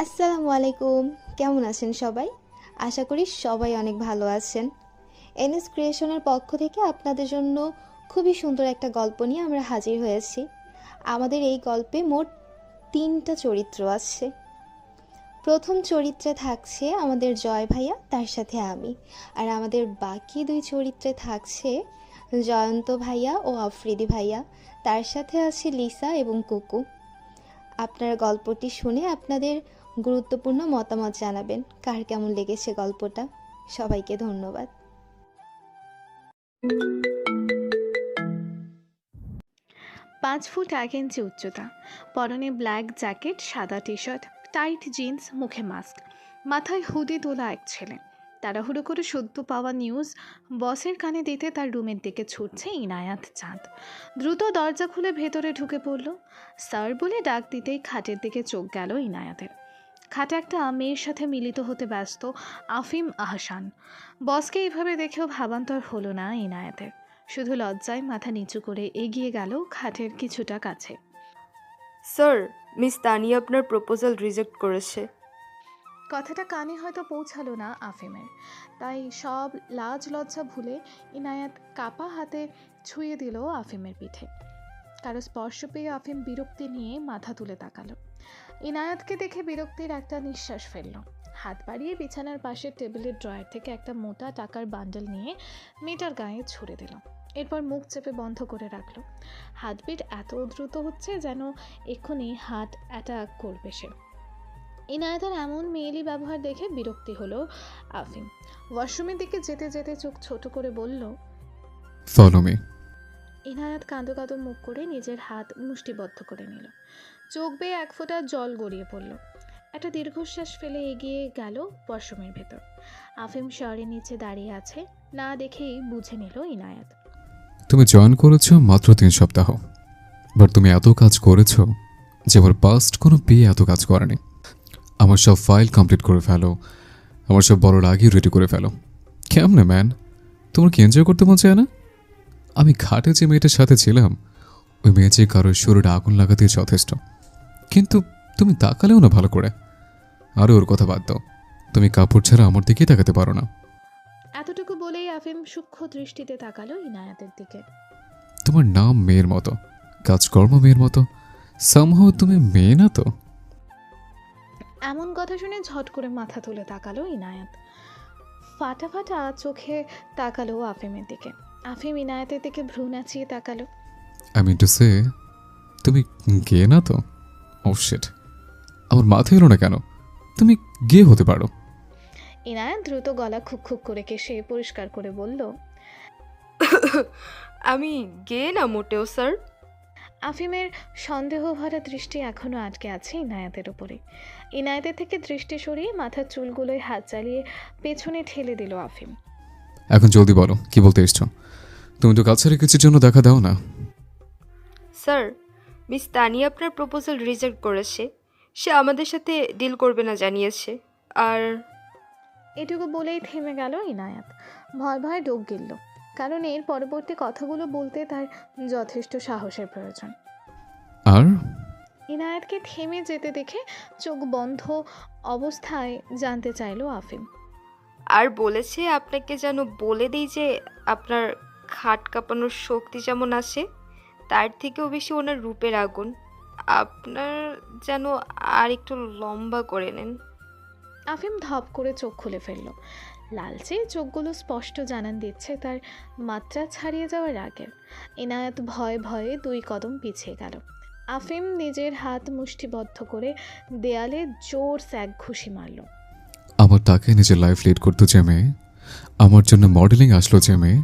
আসসালামু আলাইকুম। কেমন আছেন সবাই? আশা করি সবাই অনেক ভালো আছেন। এনএস ক্রিয়েশনের পক্ষ থেকে আপনাদের জন্য খুবই সুন্দর একটা গল্প নিয়ে আমরা হাজির হয়েছি। আমাদের এই গল্পে মোট ৩টা চরিত্র আছে। প্রথম চরিত্রে থাকছে আমাদের জয় ভাইয়া, তার সাথে আমি। আর আমাদের বাকি ২ চরিত্রে থাকছে জয়ন্ত ভাইয়া ও আফ্রিদি ভাইয়া, তার সাথে আছে লিসা এবং কুকু। আপনার গল্পটি শুনে আপনাদের গুরুত্বপূর্ণ মতামত জানাবেন, কার কেমন লেগেছে গল্পটা। সবাইকে ধন্যবাদ। 5 ফুট 1 ইঞ্চি উচ্চতা, পরনে ব্ল্যাক জ্যাকেট, সাদা টি শার্ট, টাইট জিন্স, মুখে মাস্ক, মাথায় হুডি তোলা এক ছেলে। তাড়াহুড়ো করে সদ্য পাওয়া নিউজ বসের কানে দিতে তার রুমের দিকে ছুটছে ইনায়াত চাঁদ। দ্রুত দরজা খুলে ভেতরে ঢুকে পড়ল। স্যার বলে ডাক দিতেই খাটের দিকে চোখ গেল ইনায়াতের। খাটে একটা মেয়ের সাথে মিলিত হতে ব্যস্ত আফিম আহসান। বসকে এইভাবে দেখেও ভাবান্তর হলো না ইনায়াতের। শুধু লজ্জায় মাথা নিচু করে এগিয়ে গেল খাটের কিছুটা কাছে। স্যার, মিস তানিয়া আপনার প্রপোজাল রিজেক্ট করেছে। কথাটা কানে হয়তো পৌঁছালো না আফিমের, তাই সব লাজ লজ্জা ভুলে ইনায়াত কাপা হাতে ছুঁয়ে দিল আফিমের পিঠে। কারো স্পর্শ পেয়ে আফিম বিরক্তি নিয়ে মাথা তুলে তাকালো। ইনায়াতকে দেখে বিরক্তির একটা নিঃশ্বাস ফেলল। হাত বাড়িয়ে বিছানার পাশে টেবিলের ড্রয়ার থেকে একটা মোটা টাকার বান্ডেল নিয়ে মেয়েটার গায়ে ছুড়ে দিল। এরপর মুখ চেপে বন্ধ করে রাখলো। হার্টবিট এত দ্রুত হচ্ছে যেন এক্ষুনি হার্ট অ্যাটাক করবে সে। ইনায়াতের এমন মেয়েলি ব্যবহার দেখে বিরক্তি হলো আফিম। ওয়াশরুমের দিকে যেতে যেতে চোখ ছোট করে বলল, ফলো মি। ইনায়াত কাঁদো কাঁদো মুখ করে নিজের হাত মুষ্টিবদ্ধ করে নিল। চোখ বেয়ে 1 ফোঁটা জল গড়িয়ে পড়ল। একটা দীর্ঘশ্বাস ফেলে এগিয়ে গেল ওয়াশরুমের ভেতর। আফিম শাওয়ারের নিচে দাঁড়িয়ে আছে, না দেখেই বুঝে নিল ইনায়াত। তুমি জয়েন করেছো মাত্র 3 সপ্তাহ, বাট তুমি এত কাজ করেছো যে আমার পাস্ট কোনো বিয়ে এত কাজ করেনি। আমার সব ফাইল কমপ্লিট করে ফেলো, আমার সব বড় আগে রেডি করে ফেলো। কেমনে ম্যান, তোমার কি এনজয় করতে মন চায় না? আমি ঘাটে যে মেয়েটার সাথে ছিলাম, ওই মেয়ে যে কারোর শরীরে আগুন লাগাতে যথেষ্ট, কিন্তু তুমি তাকালেও না ভালো করে। আরে ওর কথা বাদ দাও, তুমি কাপড় ছাড়া আমার দিকেই তাকাতে পারো না। এতটুকু বলেই আফিম সূক্ষ্ম দৃষ্টিতে তাকালো ইনায়াতের দিকে। তোমার নাম মেয়ের মতো, কাজকর্ম মেয়ের মতো, সামহাও তুমি মেয়ে না তো? এমন কথা শুনে ঝট করে মাথা তুলে তাকালো ইনায়াত। ফাটা ফাটা চোখে তাকালো আফিমের দিকে। আফিম ইনায়াতের দিকে ভ্রু নাচিয়ে তাকালো। আই মিন টু সে, তুমি গে না তো? ও শিট, আমার মাথায় এলো না কেন। তুমি গে হতে পারো। ইনায়াত দ্রুত গলা খুক খুক করে কেশে পরিষ্কার করে বলল, আমি গে না মোটেও স্যার। আফিমের সন্দেহ ভরা দৃষ্টি এখনো আটকে আছে ইনায়াতের উপরে। ইনায়াতের থেকে দৃষ্টি সরিয়ে মাথার চুলগুলোয় হাত চালিয়ে পেছনে ঠেলে দিল আফিম। এখন জলদি বলো কি বলতে এসছো। তুমি তো কাছে কিছুর জন্য দেখা দাও না। স্যার, মিস তানিয়া আপনার প্রপোজাল রিজেক্ট করেছে। সে আমাদের সাথে ডিল করবে না জানিয়েছে। আর এটুকু বলেই থেমে গেল ইনায়াত। ভয় ভয় ডোক গিলল, কারণ এর পরবর্তী কথাগুলো বলতে তার যথেষ্ট সাহসের প্রয়োজন। আর ইনায়াতকে থেমে যেতে দেখে চোখ বন্ধ অবস্থায় জানতে চাইল আফিম। আর বলেছে আপনাকে যেন বলে দিই যে আপনার খাট কাঁপানোর শক্তি যেমন আছে, তার থেকেও বেশি ওনার রূপের আগুন। আপনার যেন আর একটু লম্বা করে নেন। আফিম ধপ করে চোখ খুলে ফেলল। লালচে চোখগুলো স্পষ্ট জানান দিচ্ছে তার মাত্রা ছাড়িয়ে যাওয়ার আগের। ইনায়াত ভয়ে ভয়ে 2 কদম পিছিয়ে গেল। আফিম নিজের হাত মুষ্টিবদ্ধ করে দেয়ালে জোর এক ঘুষি মারল। আমার তাকে নিজের লাইফ লিড করতে যে মেয়ে, আমার জন্য মডেলিং আসলো যে মেয়ে,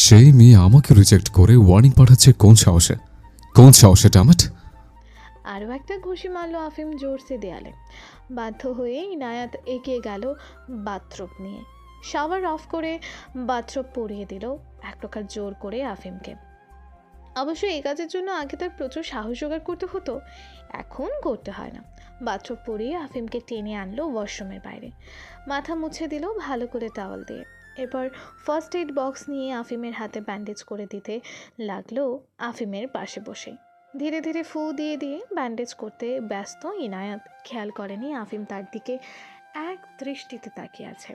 সেই মেয়ে আমাকে রিজেক্ট করে ওয়ার্নিং পাঠাচ্ছে কোন সাহসে? কোন সাহসে ডামাট? আরও একটা ঘুষি মারল আফিম জোরসে দেয়ালে। বাধ্য হয়ে ইনায়াত এগিয়ে গেল বাথরুম নিয়ে। শাওয়ার অফ করে বাথরুম পরিয়ে দিল এক প্রকার জোর করে আফিমকে। অবশ্য এই কাজের জন্য আগে তার প্রচুর সাহস জোগাড় করতে হতো, এখন করতে হয় না। বাথরুম পরিয়ে আফিমকে টেনে আনলো ওয়াশরুমের বাইরে। মাথা মুছে দিল ভালো করে টাওয়াল দিয়ে। এরপর ফার্স্ট এইড বক্স নিয়ে আফিমের হাতে ব্যান্ডেজ করে দিতে লাগলো আফিমের পাশে বসে। ধীরে ধীরে ফু দিয়ে দিয়ে ব্যান্ডেজ করতে ব্যস্ত ইনায়াত খেয়াল করেনি আফিম তার দিকে এক দৃষ্টিতে তাকিয়ে আছে।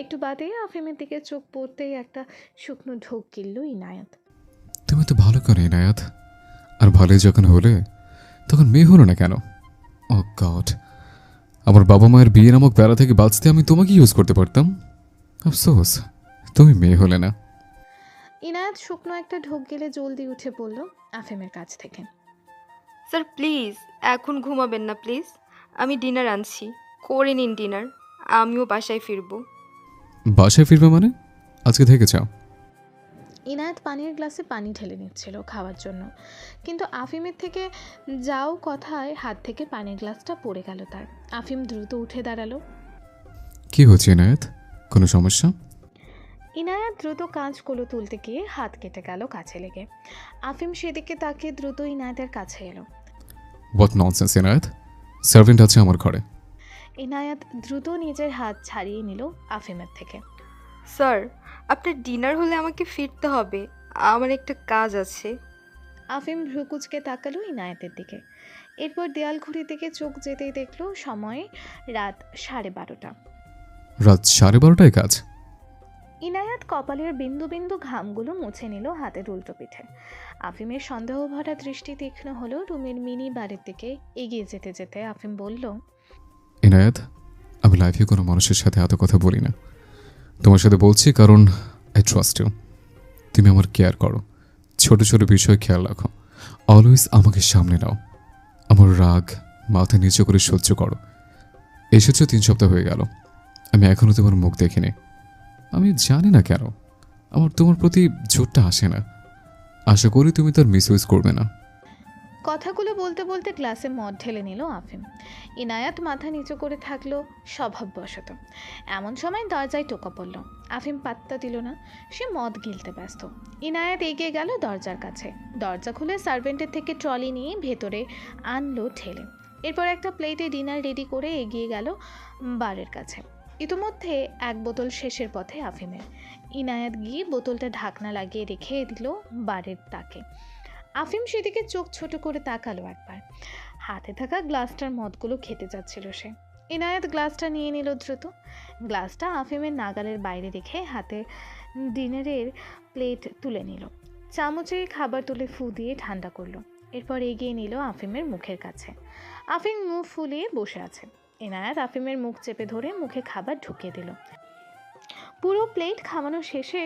একটু বাদে আফিমের দিকে চোখ পড়তেই একটা শুকনো ঢোক গিলল ইনায়াত। তুমি তো ভালো করে ইনায়াত, আর ভালোই যখন হলে তখন মেয়ে হলো না কেন? ও গড, আমার বাবা মায়ের বিয়ে নামক বেড়া থেকে বাঁচতে আমি তোমাকে ইউজ করতে পারতাম। আফসোস তুমি মেয়ে হলে না। ইনায়াত শুকনো একটা ঢোক গেলে জলদি উঠে পড়ল আফিমের কাছ থেকে। স্যার প্লিজ এখন ঘুমাবেন না প্লিজ, আমি ডিনার আনছি, করে নিন ডিনার, আমিও বাসায় ফিরবো। বাসায় ফিরবে মানে? আজকে থেকে যাও। ইনায়াত পানির গ্লাসে পানি ঢেলে নিচ্ছিল খাওয়ার জন্য, কিন্তু আফিমের থেকে যাও কথায় হাত থেকে পানির গ্লাসটা পড়ে গেল তার। আফিম দ্রুত উঠে দাঁড়ালো। কি হচ্ছে ইনায়াত, কোনো সমস্যা? ইনায়াত দ্রুত কাঁচগুলো তুলতে গিয়ে হাত কেটে গেল কাছে লেগে। আফিম সেদিকে তাকিয়ে দ্রুত ইনায়াতের কাছে এলো। হোয়াট ননসেন্স ইনায়াত, সার্ভেন্ট আছে আমার ঘরে। ইনায়াত দ্রুত নিজের হাত ছাড়িয়ে নিল আফিমের থেকে। স্যার আপনার ডিনার হলে আমাকে ফিরতে হবে, আমার একটা কাজ আছে। আফিম ভ্রুকুচকে তাকালো ইনায়াতের দিকে। এরপর দেয়াল ঘড়ির দিকে চোখ যেতেই দেখলো সময় রাত 12:30। রাত 12:30টায় কাজ? ইনায়াত কপালের বিন্দু বিন্দু ঘামগুলো মুছে নিল হাতের উল্টো পিঠে। আফিমের সন্দেহ ভরা দৃষ্টি তীক্ষ্ণ হলো রুমের মিনি বাড়ির দিকে এগিয়ে যেতে যেতে আফিম বলল, ইনায়াত, আমি লাইফে কোনো মানুষের সাথে এত কথা বলি না। তোমার সাথে বলছি কারণ আই ট্রাস্ট ইউ। তুমি আমার কেয়ার করো, ছোট ছোট বিষয় খেয়াল রাখো, অলওয়েজ আমাকে সামনে নাও, আমার রাগ মাথা নিচু করে সহ্য করো। এসেছো 3 সপ্তাহ হয়ে গেল, আমি এখনও তোমার মুখ দেখিনি। আমি জানি না কেন আমার তোমার প্রতি জোরটা আসে না। আশা করি তুমি তার মিসইউজ করবে না। কথাগুলো বলতে বলতে গ্লাসে মদ ঢেলে নিল আফিম। ইনায়াত মাথা নিচু করে থাকলো স্বভাববশত। এমন সময় দরজায় টোকা পড়ল। আফিম পাত্তা দিল না, সে মদ গিলতে ব্যস্ত। ইনায়াত এগিয়ে গেল দরজার কাছে। দরজা খুলে সার্ভেন্টের থেকে ট্রলি নিয়ে ভেতরে আনলো ঠেলে। এরপর একটা প্লেটে ডিনার রেডি করে এগিয়ে গেল বারের কাছে। ইতিমধ্যে এক বোতল শেষের পথে আফিমের। ইনায়াত গিয়ে বোতলটা ঢাকনা লাগিয়ে রেখে দিল বারের তাকে। আফিম সেদিকে চোখ ছোট করে তাকালো একবার। হাতে থাকা গ্লাসটার মদগুলো খেতে যাচ্ছিল সে। ইনায়াত গ্লাসটা নিয়ে নিল দ্রুত। গ্লাসটা আফিমের নাগালের বাইরে রেখে হাতে ডিনারের প্লেট তুলে নিল। চামচে খাবার তুলে ফু দিয়ে ঠান্ডা করলো। এরপর এগিয়ে নিল আফিমের মুখের কাছে। আফিম মুখ ফুলিয়ে বসে আছে। ইনায়াত আফিমের মুখ চেপে ধরে মুখে খাবার ঢুকিয়ে দিল। পুরো প্লেট খাওয়ানো শেষে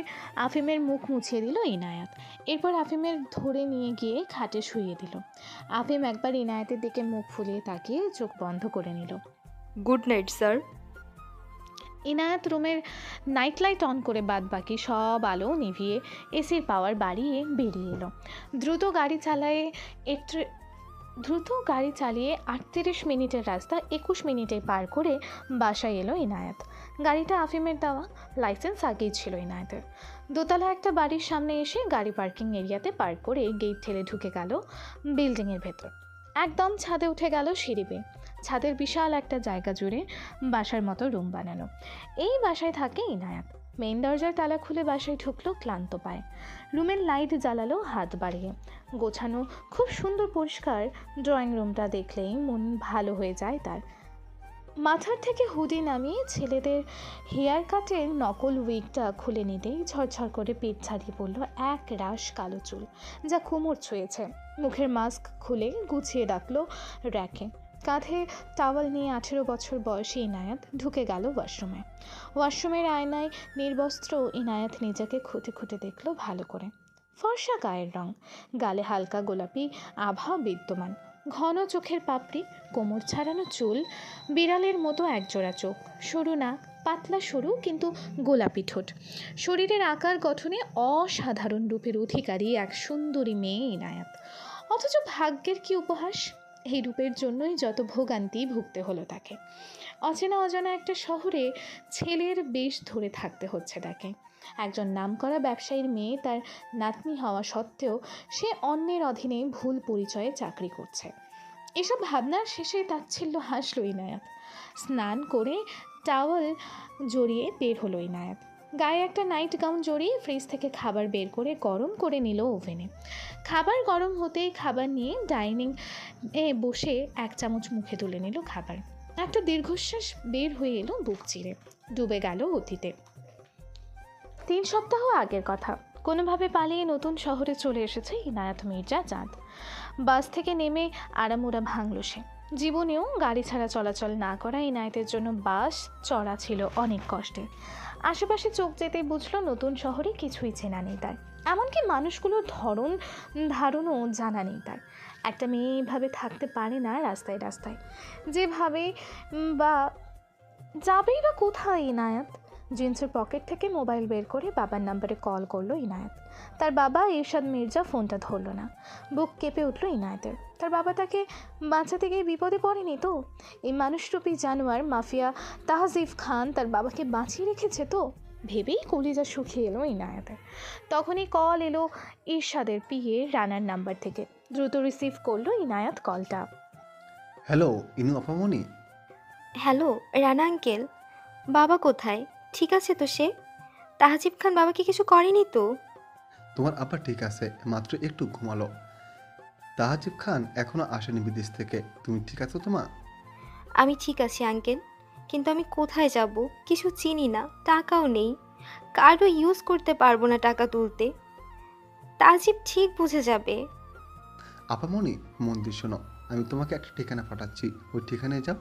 আফিমের মুখ মুছিয়ে দিল ইনায়াত। এরপর আফিমের ধরে নিয়ে গিয়ে খাটে শুইয়ে দিল। আফিম একবার ইনায়াতের দিকে মুখ ফুলিয়ে তাকিয়ে চোখ বন্ধ করে নিল। Good night sir. ইনায়াত রুমের নাইট লাইট অন করে বাদ বাকি সব আলো নিভিয়ে এসির পাওয়ার বাড়িয়ে বেরিয়ে এলো। দ্রুত গাড়ি চালিয়ে 38 মিনিটের রাস্তা 21 মিনিটে পার করে বাসায় এলো ইনায়াত। গাড়িটা আফিমের দেওয়া, লাইসেন্স আগেই ছিল ইনায়াতের। দোতলা একটা বাড়ির সামনে এসে গাড়ি পার্কিং এরিয়াতে পার্ক করে গেট ঠেলে ঢুকে গেল বিল্ডিংয়ের ভেতর। একদম ছাদে উঠে গেল সিঁড়ি বেয়ে। ছাদের বিশাল একটা জায়গা জুড়ে বাসার মতো রুম বানানো। এই বাসায় থাকে ইনায়াত। মেইন দরজার তালা খুলে বাসায় ঢুকলো ক্লান্ত পায়ে। রুমের লাইট জ্বালালো হাত বাড়িয়ে। গোছানো, খুব সুন্দর পরিষ্কার ড্রয়িং রুমটা দেখলেই মন ভালো হয়ে যায় তার। মাথার থেকে হুডি নামিয়ে ছেলেদের হেয়ার কাটের নকল উইগটা খুলে নিতেই ঝরঝর করে পেট ছাড়িয়ে পড়ল এক রাশ কালো চুল, যা কোমর ছুঁয়েছে। মুখের মাস্ক খুলে গুছিয়ে রাখলো র্যাকে। কাঁধে টাওয়াল নিয়ে 18 বছর বয়সী ইনায়াত ঢুকে গেল ওয়াশরুমে। ওয়াশরুমের আয়নায় নির্বস্ত্র ইনায়াত নিজেকে খুঁটে খুঁটে দেখলো ভালো করে। ফর্সা গায়ের রং, গালে হালকা গোলাপি আভা বিদ্যমান, ঘন চোখের পাপড়ি, কোমর ছাড়ানো চুল, বিড়ালের মতো একজোড়া চোখ, সরু নাক, পাতলা সরু কিন্তু গোলাপি ঠোঁট। শরীরের আকার গঠনে অসাধারণ রূপের অধিকারী এক সুন্দরী মেয়ে ইনায়াত। অথচ ভাগ্যের কি উপহাস, এই রূপের জন্যই যত ভোগান্তি ভুগতে হলো তাকে। অচেনা অজানা একটা শহরে ছেলের বেশ ধরে থাকতে হচ্ছে তাকে। একজন নামকরা ব্যবসায়ীর মেয়ে তার নাতনি হওয়া সত্ত্বেও সে অন্যের অধীনে ভুল পরিচয়ে চাকরি করছে। এসব ভাবনার শেষে তাচ্ছিল্য হাসল ইনায়াত। স্নান করে টাওয়াল জড়িয়ে বের হলো ইনায়াত। গায়ে একটা নাইট গাউন জড়িয়ে ফ্রিজ থেকে খাবার বের করে গরম করে নিল ওভেনে। খাবার গরম হতেই খাবার নিয়ে ডাইনিং এ বসে 1 চামচ মুখে তুলে নিল খাবার। একটা দীর্ঘশ্বাস বের হয়ে এলো বুক চিরে, ডুবে গেল অতীতে। 3 সপ্তাহ আগের কথা। কোনোভাবে পালিয়ে নতুন শহরে চলে এসেছে ইনায়াত মির্জা চাঁদ। বাস থেকে নেমে আড়ামোড়া ভাঙল সে। জীবনেও গাড়ি ছাড়া চলাচল না করা ইনায়েতের জন্য বাস চড়া ছিল অনেক কষ্টের। আশেপাশে চোখ যেতেই বুঝলো নতুন শহরে কিছুই চেনা নেই তার, এমনকি মানুষগুলোর ধারণও জানা নেই তার। একটা মেয়ে এভাবে থাকতে পারে না রাস্তায় রাস্তায়, যেভাবে বা যাবেই বা কোথায় ইনায়াত। জিন্সের পকেট থেকে মোবাইল বের করে বাবার নাম্বারে কল করলো ইনায়াত। তার বাবা ইরশাদ মির্জা ফোনটা ধরলো না। বুক কেঁপে উঠল ইনায়াতের। তার বাবা তাকে বাঁচাতে গিয়ে বিপদে পড়েনি তো? এই মানুষরূপী জানোয়ার মাফিয়া তাহজিব খান তার বাবাকে বাঁচিয়ে রেখেছে তো? ভেবেই কলিজা শুকিয়ে এলো ইনায়াতের। তখনই কল এলো ইরশাদের পিএ রানার নাম্বার থেকে। দ্রুত রিসিভ করলো ইনায়াত কলটা। হ্যালো ইনু আপামনি। হ্যালো রানা আঙ্কেল, বাবা কোথায়? ঠিক আছে তো সে? তাহজিব খান বাবাকে কিছু করেনি তো? তোমার আব্বা ঠিক আছে, মাত্র একটু ঘুমালো। তাহাজিব খান এখনো আসেনি বিদেশ থেকে। তুমি ঠিক আছো তোমা? আমি ঠিক আছি আঙ্কেল, কিন্তু আমি কোথায় যাব? কিছু চিনি না, টাকাও নেই, কার্ডও ইউজ করতে পারবো না টাকা তুলতে। তাজিব ঠিক বুঝে যাবে। আপামনি মন দিয়ে শোনো, আমি তোমাকে একটা ঠিকানা পাঠাচ্ছি, ওই ঠিকানায় যাও।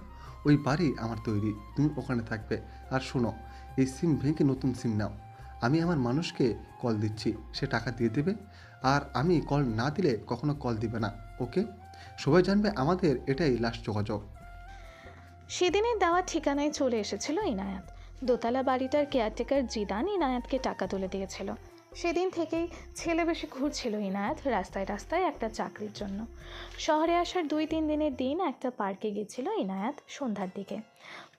ওই বাড়ি আমার তৈরি, তুমি ওখানে থাকবে। আর শোনো, এই সিম ভেঙে নতুন সিম নাও। আমি আমার মানুষকে কল দিচ্ছি, সে টাকা দিয়ে দেবে। আর আমি কল না দিলে কখনো কল দিবে না, ওকে? সবাই জানবে আমাদের এটাই লাস্ট যোগাযোগ। সেদিনের দেওয়া ঠিকানায় চলে এসেছিল ইনায়াত। দোতলা বাড়িটার কেয়ারটেকার জিদান ইনায়াতকে টাকা তুলে দিয়েছিল। সেদিন থেকেই ছেলে বেশি ঘুরছিল ইনায়াত রাস্তায় রাস্তায় একটা চাকরির জন্য। শহরে আসার 2-3 দিনের দিন একটা পার্কে গেছিল ইনায়াত সন্ধ্যার দিকে।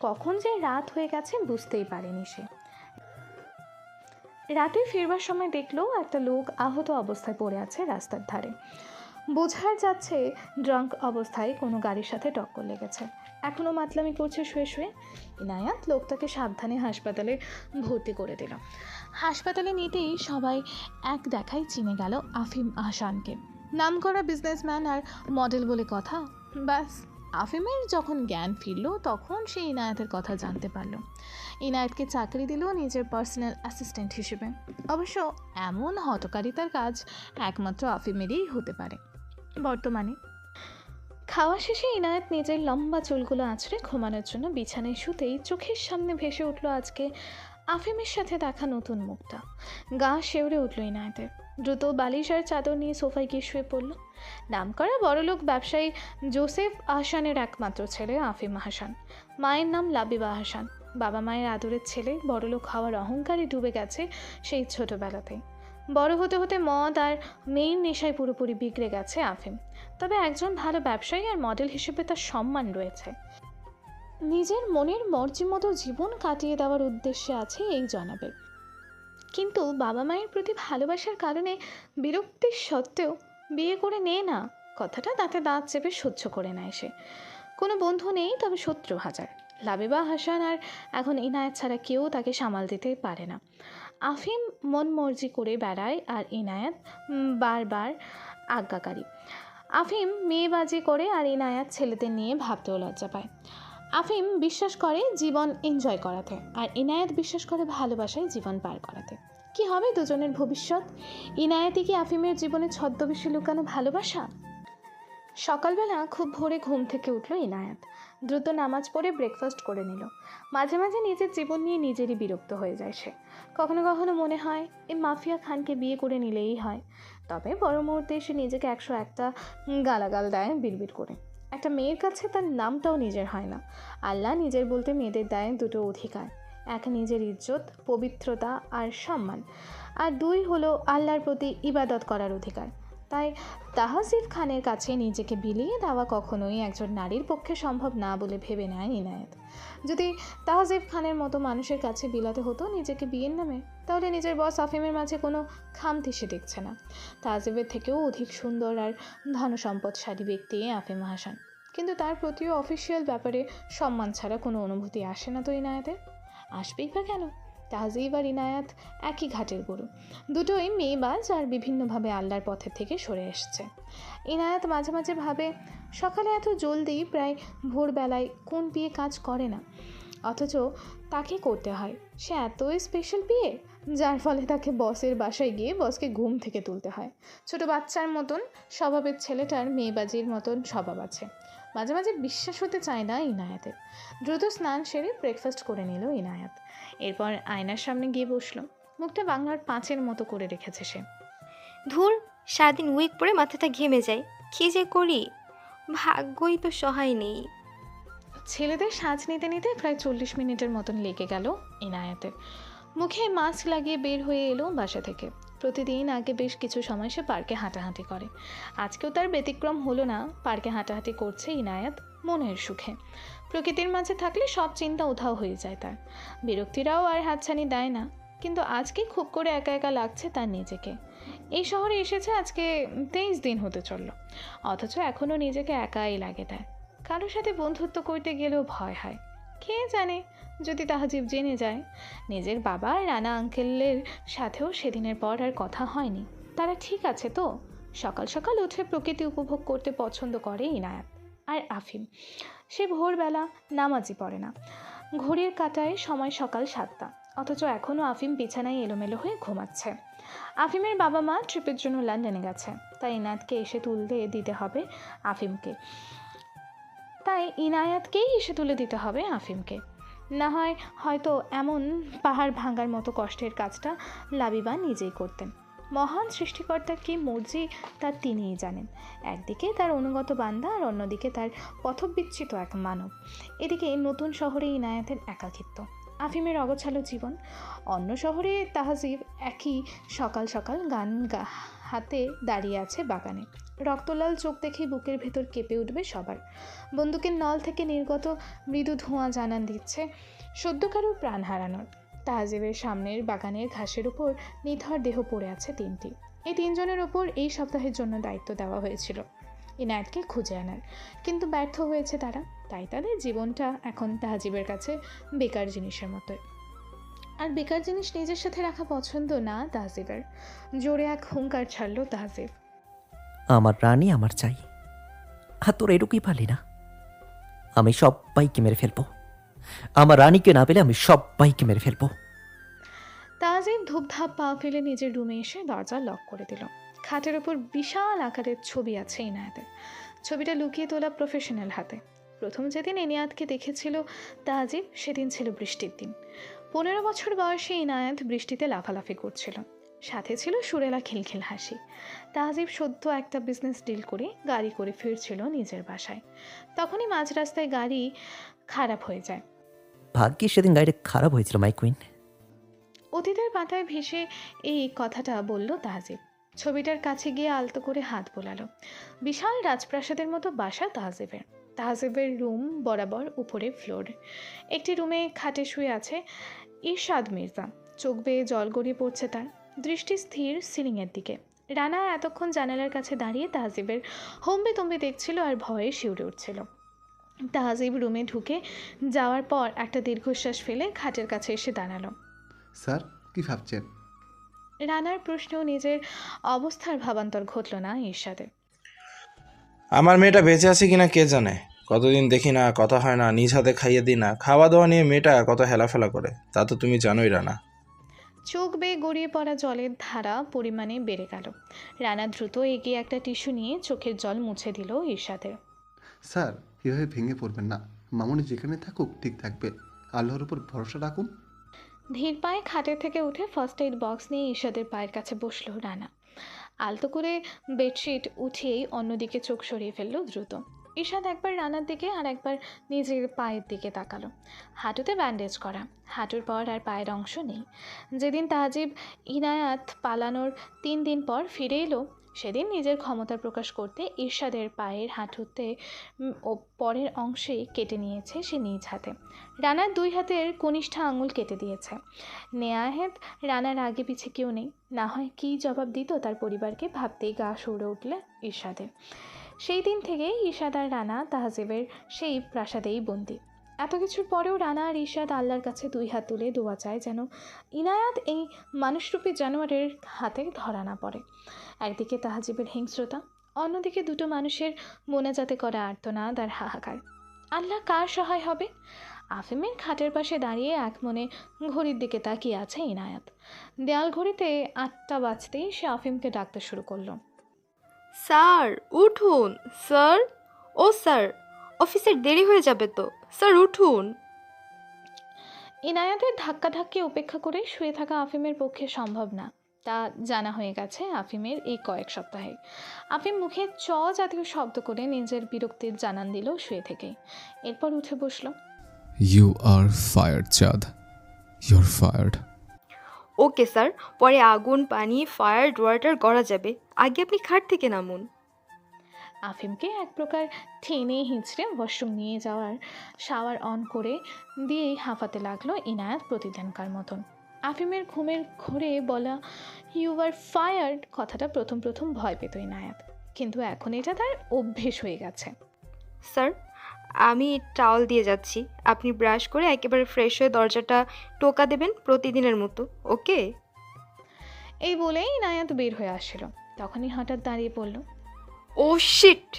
কখন যে রাত হয়ে গেছে বুঝতেই পারেনি সে। রাতে ফিরবার সময় দেখলো একটা লোক আহত অবস্থায় পড়ে আছে রাস্তার ধারে। বোঝার যাচ্ছে ড্রাঙ্ক অবস্থায় কোনো গাড়ির সাথে টক্কর লেগেছে। এখনও মাতলামি করছে শুয়ে শুয়ে। ইনায়াত লোকটাকে সাবধানে হাসপাতালে ভর্তি করে দিল। হাসপাতালে নিতেই সবাই এক দেখায় চিনে গেল আফিম আহসানকে। নামকরা বিজনেসম্যান আর মডেল বলে কথা। ব্যাস, আফিমের যখন জ্ঞান ফিরল তখন সে ইনায়াতের কথা জানতে পারল। ইনায়াতকে চাকরি দিল নিজের পার্সোনাল অ্যাসিস্ট্যান্ট হিসেবে। অবশ্য এমন হঠকারিতার কাজ একমাত্র আফিমেরই হতে পারে বর্তমানে। খাওয়া শেষে ইনায়াত নিজের লম্বা চুলগুলো আঁচড়ে ঘুমানোর জন্য বিছানায় শুতেই চোখের সামনে ভেসে উঠল আজকে আফিমের সাথে দেখা নতুন মুখটা। গা শিউরে উঠল ইনায়াতের। দ্রুত বালিশ আর চাদর নিয়ে সোফায় গিয়ে শুয়ে পড়ল। নামকরা বড়লোক ব্যবসায়ী জোসেফ আহসানের একমাত্র ছেলে আফিম আহসান। মায়ের নাম লাবিবা আহসান। বাবা মায়ের আদরের ছেলে, বড়লোক হওয়ার অহংকারে ডুবে গেছে সেই ছোটোবেলাতেই। বড় হতে হতে মদ আর মেয়ের নেশায় পুরোপুরি বিগড়ে গেছে আফিম। তবে একজন ভালো ব্যবসায়ী আর মডেল হিসেবে তার সম্মান রয়েছে। নিজের মনের মর্জি মতো জীবন কাটিয়ে দেওয়ার উদ্দেশ্যে আছে এই জনাবের। কিন্তু বাবা মায়ের প্রতি ভালোবাসার কারণে বিরক্তির সত্ত্বেও বিয়ে করে নেয় না কথাটা দাঁতে দাঁত চেপে সহ্য করে নেয় সে। কোনো বন্ধু নেই, তবে শত্রু হাজার। লাবিবা হাসান আর এখন ইনায়াত ছাড়া কেউ তাকে সামাল দিতে পারে না। আফিম মন মর্জি করে বেড়ায় আর ইনায়াত বারবার আজ্ঞাকারী। আফিম মেয়েবাজি করে আর ইনায়াত ছেলেদের নিয়ে ভাবতেও লজ্জা পায়। আফিম বিশ্বাস করে জীবন এনজয় করাতে, আর ইনায়াত বিশ্বাস করে ভালোবাসায় জীবন পার করাতে। কি হবে দুজনের ভবিষ্যৎ? ইনায়াতই কি আফিমের জীবনে ছদ্মবেশে লুকানো ভালোবাসা? সকালবেলা খুব ভোরে ঘুম থেকে উঠল ইনায়াত। দ্রুত নামাজ পড়ে ব্রেকফাস্ট করে নিল। মাঝে মাঝে নিজের জীবন নিয়ে নিজেরই বিরক্ত হয়ে যায় সে। কখনো কখনো মনে হয় এই মাফিয়া খানকে বিয়ে করে নিলেই হয়। তবে বড় মুহূর্তে সে নিজেকে 101টা গালাগাল দেয় বিড়বিড় করে। একটা মেয়ের কাছে তার নামটাও নিজের হয় না। আল্লাহ নিজের বলতে মেয়েদের দেয় দুটো অধিকার: এক নিজের ইজ্জত, পবিত্রতা আর সম্মান, আর 2 হলো আল্লাহর প্রতি ইবাদত করার অধিকার। তাই তাহজিব খানের কাছে নিজেকে বিলিয়ে দেওয়া কখনোই একজন নারীর পক্ষে সম্ভব না বলে ভেবে নেয় ইনায়াত। যদি তাহজিব খানের মতো মানুষের কাছে বিলাতে হতো নিজেকে বিয়ের নামে, তাহলে নিজের বস আফিমের মাঝে কোনো খামতি সে দেখছে না। তাহজিবের থেকেও অধিক সুন্দর আর ধনসম্পদশালী ব্যক্তি আফিম আহসান, কিন্তু তার প্রতিও অফিসিয়াল ব্যাপারে সম্মান ছাড়া কোনো অনুভূতি আসে না তো ইনায়াতের। আসবেই বা কেন? তাহজিব আর ইনায়াত একই ঘাটের গরু, দুটোই মেয়েবাজ আর বিভিন্নভাবে আল্লাহর পথের থেকে সরে এসছে। ইনায়াত মাঝে মাঝে ভাবে সকালে এত জলদি প্রায় ভোরবেলায় কোন বিয়ে কাজ করে না, অথচ তাকে করতে হয়। সে এতই স্পেশাল বিয়ে যার ফলে তাকে বসের বাসায় গিয়ে বসকে ঘুম থেকে তুলতে হয়। ছোট বাচ্চার মতন স্বভাবের ছেলেটার মেয়েবাজির মতন স্বভাব আছে। মাঝে মাঝে বিশ্বাস হতে চায় না ইনায়াতের। দ্রুত স্নান সেরে ব্রেকফাস্ট করে নিল ইনায়াত। এরপর আয়নার সামনে গিয়ে বসলো। মুখটা বাংলার পাঁচের মতো করে রেখেছে সে। ধুর, সারাদিন উইক পরে মাথাটা ঘেমে যায়, কী যে করি, ভাগ্যই তো সহায় নেই। ছেলেদের সাজ নিতে নিতে প্রায় 40 মিনিটের মতন লেগে গেল ইনায়াতের। মুখে মাস্ক লাগিয়ে বের হয়ে এলো বাসা থেকে। প্রতিদিন আগে বেশ কিছু সময় সে পার্কে হাঁটাহাঁটি করে। আজকেও তার ব্যতিক্রম হলো না। পার্কে হাঁটাহাঁটি করছে ইনায়াত মনের সুখে। প্রকৃতির মাঝে থাকলে সব চিন্তা উধাও হয়ে যায় তার। বিরক্তিরাও আর হাতছানি দেয় না। কিন্তু আজকে খুব করে একা একা লাগছে তার নিজেকে। এই শহরে এসেছে আজকে 23 দিন হতে চলল, অথচ এখনও নিজেকে একাই লাগে তার। কারোর সাথে বন্ধুত্ব করতে গেলেও ভয় হয়। কে জানে যদি তাহজিব জেনে যায়। নিজের বাবা রানা আঙ্কেলের সাথেও সেদিনের পর আর কথা হয়নি। তারা ঠিক আছে তো? সকাল সকাল উঠে প্রকৃতি উপভোগ করতে পছন্দ করে ইনায়াত। আর আফিম, সে ভোরবেলা নামাজই পড়ে না। ঘড়ির কাঁটায় সময় সকাল 7টা, অথচ এখনও আফিম বিছানায় এলোমেলো হয়ে ঘুমাচ্ছে। আফিমের বাবা মা ট্রিপের জন্য লন্ডনে গেছে, তাই ইনায়াতকে এসে তুলতে দিতে হবে আফিমকে। না হয় হয়তো এমন পাহাড় ভাঙার মতো কষ্টের কাজটা লাবিবা নিজেই করতেন। মহান সৃষ্টিকর্তার কি মর্জি তা তিনিই জানেন। একদিকে তার অনুগত বান্দা আর অন্যদিকে তার পথবিচ্যুত এক মানব। এদিকে নতুন শহরে ইনায়াতের একাকিত্ব, আফিমের অগোছালো জীবন। অন্য শহরে তাহজিব একই সকাল সকাল গান হাতে দাঁড়িয়ে আছে বাগানে। রক্তলাল চোখ দেখে বুকের ভেতর কেঁপে উঠবে সবার। বন্দুকের নল থেকে নির্গত মৃদু ধোঁয়া জানান দিচ্ছে সদ্য কারোর প্রাণ হারানোর। তাহজিবের সামনের বাগানের ঘাসের উপর নিথর দেহ পড়ে আছে 3টি। এই 3 জনের ওপর এই সপ্তাহের জন্য দায়িত্ব দেওয়া হয়েছিল ইনায়াতকে খুঁজে আনার, কিন্তু ব্যর্থ হয়েছে তারা। তাই তাদের জীবনটা এখন তাহজিবের কাছে বেকার জিনিসের মতোই। আর বেকার জিনিস নিজের সাথে রাখা পছন্দ না তাহজিবের। জোরে এক হুঙ্কার ছাড়লো তাহজিব। আমার রানী আমার চাই। আর তোর এটুকুই পারলি না? আমি সবাইকে মেরে ফেলবো। আমার রানীকে না পেলে আমি সবাইকে মেরে ফেলবো। তাহজিব ধূপধাপ পা ফেলে নিজের রুমে এসে দরজা লক করে দিল। খাটের ওপর বিশাল আকারের ছবি আছে ইনায়াতের। ছবিটা লুকিয়ে তোলা প্রফেশনাল হাতে। প্রথম যেদিন ইনায়াতকে দেখেছিল তাহজিব, সেদিন ছিল বৃষ্টির দিন। 15 বছর বয়সে ইনায়াত বৃষ্টিতে লাফালাফি করছিল। সাথে ছিল সুরেলা খিলখিল হাসি। তাহজিব সদ্য একটা বিজনেস ডিল করে গাড়ি করে ফিরছিল নিজের বাসায়। তখনই মাঝ রাস্তায় গাড়ি খারাপ হয়ে যায়। ভাগ্যিস সেদিন গাড়িটা খারাপ হয়েছিল মাই কুইন। অতীতের পাতায় ভেসে এই কথাটা বলল তাহজিব। ছবিটার কাছে গিয়ে আলতো করে হাত বোলালো। বিশাল রাজপ্রাসাদের মতো বাসা তাহজিবের। তাহজিবের রুম বরাবর উপরে ফ্লোর। একটি রুমে খাটে শুয়ে আছে ইরশাদ মির্জা। চোখ বেয়ে জল গড়িয়ে পড়ছে তার। দৃষ্টি স্থির সিলিংয়ের দিকে। রানা এতক্ষণ জানালার কাছে দাঁড়িয়ে তাহজিবের হম্বে তম্বে দেখছিল আর ভয়ে শিউরে উঠছিল। তাহজিব রুমে ঢুকে যাওয়ার পর একটা দীর্ঘশ্বাস ফেলে খাটের কাছে এসে দাঁড়ালো। স্যার, কি ভাবছেন? রানার প্রশ্নেও নিজের অবস্থার ভাবান্তর ঘটল না ইরশাদের। আমার মেয়েটা বেঁচে আছে কিনা কে জানে। কতদিন দেখি না, কথা হয় না, নিজ হাতে খাইয়ে দিই না। খাওয়া দাওয়া নিয়ে মেয়েটা কত হেলাফেলা করে তা তো তুমি জানোই রানা। চোখ বেয়ে গড়িয়ে পড়া জলের ধারা পরিমাণে বেড়ে গেল। রানা দ্রুত এগিয়ে একটা টিস্যু নিয়ে চোখের জল মুছে দিল ইরশাদের। স্যার, এভাবে ভেঙে পড়বেন না। মামুনি যেখানে থাকুক ঠিক থাকবে। আল্লাহর উপর ভরসা রাখুন। ধীর পায়ে খাটের থেকে উঠে ফার্স্ট এইড বক্স নিয়ে ইরশাদের পায়ের কাছে বসলো রানা। আলতো করে বেডশিট উঠিয়েই অন্যদিকে চোখ সরিয়ে ফেললো দ্রুত। ইরশাদ একবার রানার দিকে আর একবার নিজের পায়ের দিকে তাকালো। হাঁটুতে ব্যান্ডেজ করা, হাঁটুর পর আর পায়ের অংশ নেই। যেদিন তাহজিব ইনায়াত পালানোর 3 দিন পর ফিরে এলো, সেদিন নিজের ক্ষমতা প্রকাশ করতে ইরশাদের পায়ের হাঁটুতে ও পরের অংশে কেটে নিয়েছে সে নিজ হাতে। রানার 2 হাতের কনিষ্ঠা আঙুল কেটে দিয়েছে। নেয়াহেত রানার আগে পিছে কেউ নেই। না হয় কী জবাব দিত তার পরিবারকে ভাবতেই গা শিউরে উঠলে ইরশাদের। সেই দিন থেকে ইরশাদ আর রানা তাহজিবের সেই প্রাসাদেই বন্দী। এত কিছুর পরেও রানা আর ইশরাত আল্লাহর কাছে দুই হাত তুলে দোয়া চায় যেন ইনায়াত এই মানুষরূপী জানোয়ারের হাতে ধরা না পড়ে। একদিকে তাহাজিবের হিংস্রতা, অন্যদিকে দুটো মানুষের মোনাজাতে করা আর্তনাদ আর হাহাকার। আল্লাহ কার সহায় হবে? আফিমের খাটের পাশে দাঁড়িয়ে এক মনে ঘড়ির দিকে তাকিয়ে আছে ইনায়াত। দেয়াল ঘড়িতে 8টা বাজতেই সে আফিমকে ডাকতে শুরু করলো। স্যার উঠুন স্যার, ও স্যার, অফিসের দেরি হয়ে যাবে তো, স্যার উঠুন। ইনায়াতের ধাক্কাধাক্কি উপেক্ষা করে শুয়ে থাকা আফিমের পক্ষে সম্ভব না, তা জানা হয়ে গেছে আফিমের এই কয়েক সপ্তাহে। আফিম মুখে চ জাতীয় শব্দ করে নিজের বিরক্তির জানান দিল শুয়ে থেকেই। এরপর উঠে বসলো। ইউ আর ফায়ার্ড চাঁদ, ইউর ফায়ার্ড। ওকে স্যার, পরে আগুন পানি ফায়ার ওয়াটার করা যাবে, আগে আপনি খাট থেকে নামুন। আফিমকে এক প্রকার টেনে হিঁচড়ে ওয়াশরুম নিয়ে যাওয়ার শাওয়ার অন করে দিয়েই হাঁফাতে লাগলো ইনায়াত প্রতিদিনকার মতন। আফিমের ঘুমের ঘোরে বলা ইউ আর ফায়ার্ড কথাটা প্রথম প্রথম ভয় পেত ইনায়াত, কিন্তু এখন এটা তার অভ্যেস হয়ে গেছে। স্যার আমি টাওয়াল দিয়ে যাচ্ছি, আপনি ব্রাশ করে একেবারে ফ্রেশ হয়ে দরজাটা টোকা দেবেন প্রতিদিনের মতো, ওকে? এই বলেই ইনায়াত বের হয়ে আসছিল, তখনই হঠাৎ দাঁড়িয়ে পড়ল। ও শিট!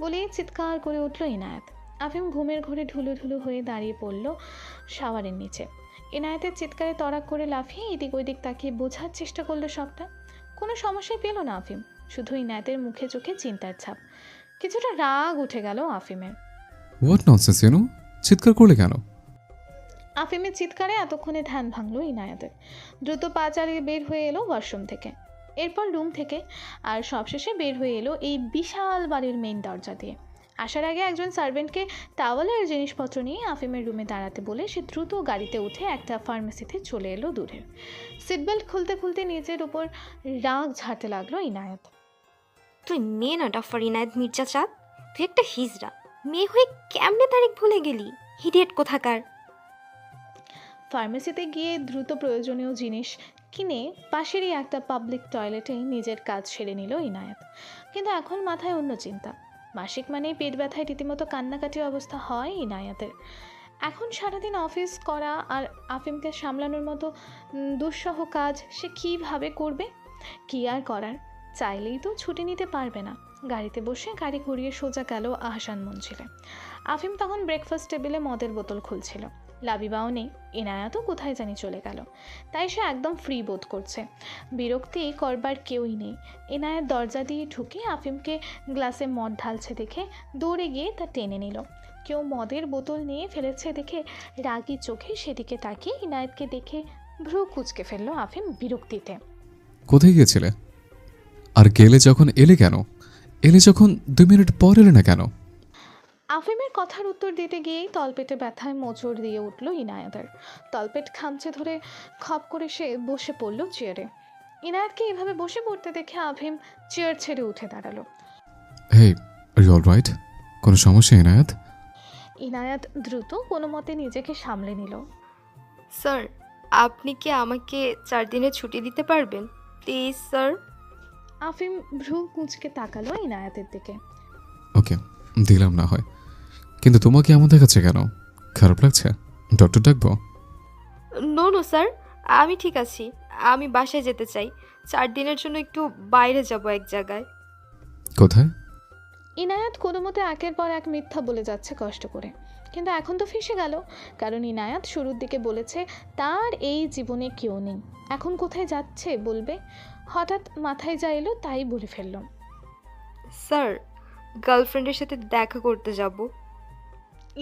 বলেই চিৎকার করে উঠল ইনায়াত। আফিম ঘুমের ঘোরে ঢুলু ঢুলু হয়ে দাঁড়িয়ে পড়ল শাওয়ারের নিচে। ইনায়াতের চিৎকারে তড়াক করে লাফিয়ে এদিক ওইদিক তাকিয়ে বোঝার চেষ্টা করলো সবটা। কোনো সমস্যাই পেল না আফিম, শুধু ইনায়াতের মুখে চোখে চিন্তার ছাপ। কিছুটা রাগ উঠে গেল আফিমের। হোয়াট ননসেন্স ইউনো, চিৎকার করলে কেন? আফিমের চিৎকারে এতক্ষণে ধ্যান ভাঙলো ইনায়াতের। দ্রুত পা চালিয়ে বের হয়ে এলো ওয়াশরুম থেকে, এরপর রুম থেকে, আর সবশেষে বের হয়ে এলো এই বিশাল বাড়ির মেইন দরজা দিয়ে। আসার আগে একজন সার্ভেন্টকে টাওয়ালের জিনিসপত্র নিয়ে আফিমের রুমে দাঁড়াতে বলে সে দ্রুত গাড়িতে উঠে একটা ফার্মেসিতে চলে এলো দূরে। সিটবেল্ট খুলতে খুলতে নিজের উপর রাগ ঝাড়তে লাগলো ইনায়াত। তুই মেয়ে না ডাফার ইনায়েত মির্জা চাঁদ, তুই একটা হিজড়া মেয়ে হয়ে কেমনে তারিখ ভুলে গেলি, হিডিয়েট কোথাকার। ফার্মেসিতে গিয়ে দ্রুত প্রয়োজনীয় জিনিস কিনে পাশেরই একটা পাবলিক টয়লেটে নিজের কাজ সেরে নিল ইনায়াত। কিন্তু এখন মাথায় অন্য চিন্তা। মাসিক মানেই পেট ব্যথায় রীতিমতো কান্নাকাটি অবস্থা হয় ইনায়াতের। এখন সারাদিন অফিস করা আর আফিমকে সামলানোর মতো দুঃসহ কাজ সে কীভাবে করবে? কী আর করার, চাইলেই তো ছুটি নিতে পারবে না। গাড়িতে বসে গাড়ি ঘুরিয়ে সোজা গেল আহসান মঞ্জিলে। আফিম তখন ব্রেকফাস্ট টেবিলে মদের বোতল খুলছিল। লাবিবাও নেই, ইনায়াতও কোথায় জানি চলে গেল, তাই সে একদম ফ্রি বোধ করছে। বিরক্তি করবার কেউই নেই। ইনায়াত দরজা দিয়ে ঢুকে আফিমকে গ্লাসে মদ ঢালছে দেখে দৌড়ে গিয়ে তা টেনে নিল। কেউ মদের বোতল নিয়ে ফেলেছে দেখে রাগী চোখে সেদিকে তাকিয়ে ইনায়াতকে দেখে ভ্রু কুঁচকে ফেললো আফিম বিরক্তিতে। কোথায় গিয়েছিলে? আর গেলে যখন এলে কেন? এলে যখন 2 মিনিট পর এলে না কেন? আফিমের কথার উত্তর দিতে গিয়েই তলপেটে ব্যথায় মোচড় দিয়ে উঠল ইনায়াতের। তলপেট খামচে ধরে খপ করে সে বসে পড়ল চেয়ারে। ইনায়াতকে এভাবে বসে পড়তে দেখে আফিম চেয়ার ছেড়ে উঠে দাঁড়ালো। হেই, আর ইউ অলরাইট? কোনো সমস্যা ইনায়াত? ইনায়াত দ্রুত কোনো মতে নিজেকে সামলে নিল। স্যার আপনি কি আমাকে 4 দিনের ছুটি দিতে পারবেন প্লিজ স্যার? আফিম ভ্রু কুঁচকে তাকালো ইনায়াতের দিকে। ওকে, দিলাম না হয়, কিন্তু তোমাকে এমন দেখাচ্ছে কেন? খারাপ লাগছে? ডক্টর ডাকবো? নো নো স্যার, আমি ঠিক আছি, আমি বাসায় যেতে চাই। 4 দিনের জন্য একটু বাইরে যাব এক জায়গায়। কোথায়? ইনায়াত কোনো মতে একের পর এক মিথ্যা বলে যাচ্ছে কষ্ট করে, কিন্তু এখন তো ফেঁসে গেল। কারণ ইনায়াত শুরুর দিকে বলেছে তার এই জীবনে কেউ নেই, এখন কোথায় যাচ্ছে বলবে? হঠাৎ মাথায় যা এলো তাই বলে ফেলল। স্যার গার্লফ্রেন্ডের সাথে দেখা করতে যাব।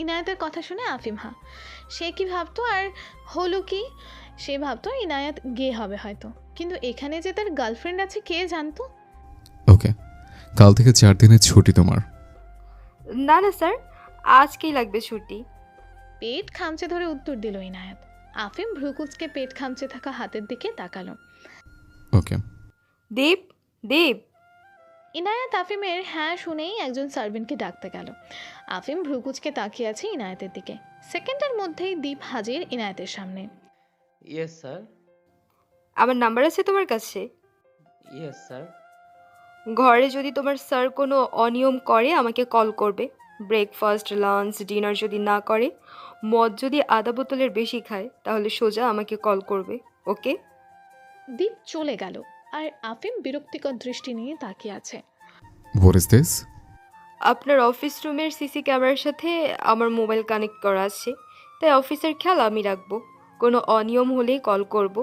ইনায়াতের কথা শুনে আফিম সে কি ভাবতো আর হলো কি? সে ভাবতো ইনায়াত গে হবে হয়তো, কিন্তু এখানে যে তার গার্লফ্রেন্ড আছে কে জানতো? ওকে, কাল থেকে 4 দিনের ছুটি তোমার। না না স্যার, আজকেই লাগবে ছুটি। পেট খামচে ধরে উত্তর দিল ইনায়াত। আফিম ভ্রুকুচকে পেট খামচে থাকা হাতের দিকে তাকালো। ওকে। দেব দেব। ইনায়াত আফিমের হ্যাঁ শুনেই একজন সার্ভেন্টকে ডাকতে গেল। আফিম ভ্রুকুচকে তাকিয়ে আছে ইনায়াতের দিকে। সেকেন্ডের মধ্যেই দীপ হাজির ইনায়াতের সামনে। Yes sir. আমার নাম্বার আছে তোমার কাছে? Yes sir. ঘরে যদি তোমার স্যার কোনো অনিয়ম করে আমাকে কল করবে, ব্রেকফাস্ট লাঞ্চ ডিনার যদি না করে, মদ যদি আধা বোতলের বেশি খায়, তাহলে সোজা আমাকে কল করবে। ওকে? দীপ চলে গেল আর আফিম বিরক্তিকর দৃষ্টি নিয়ে তাকিয়ে আছে। What is this? আপনার অফিস রুমের সিসি ক্যামেরার সাথে আমার মোবাইল কানেক্ট করা আছে, তাই অফিসের খেয়াল আমি রাখবো। কোনো অনিয়ম হলেই কল করব।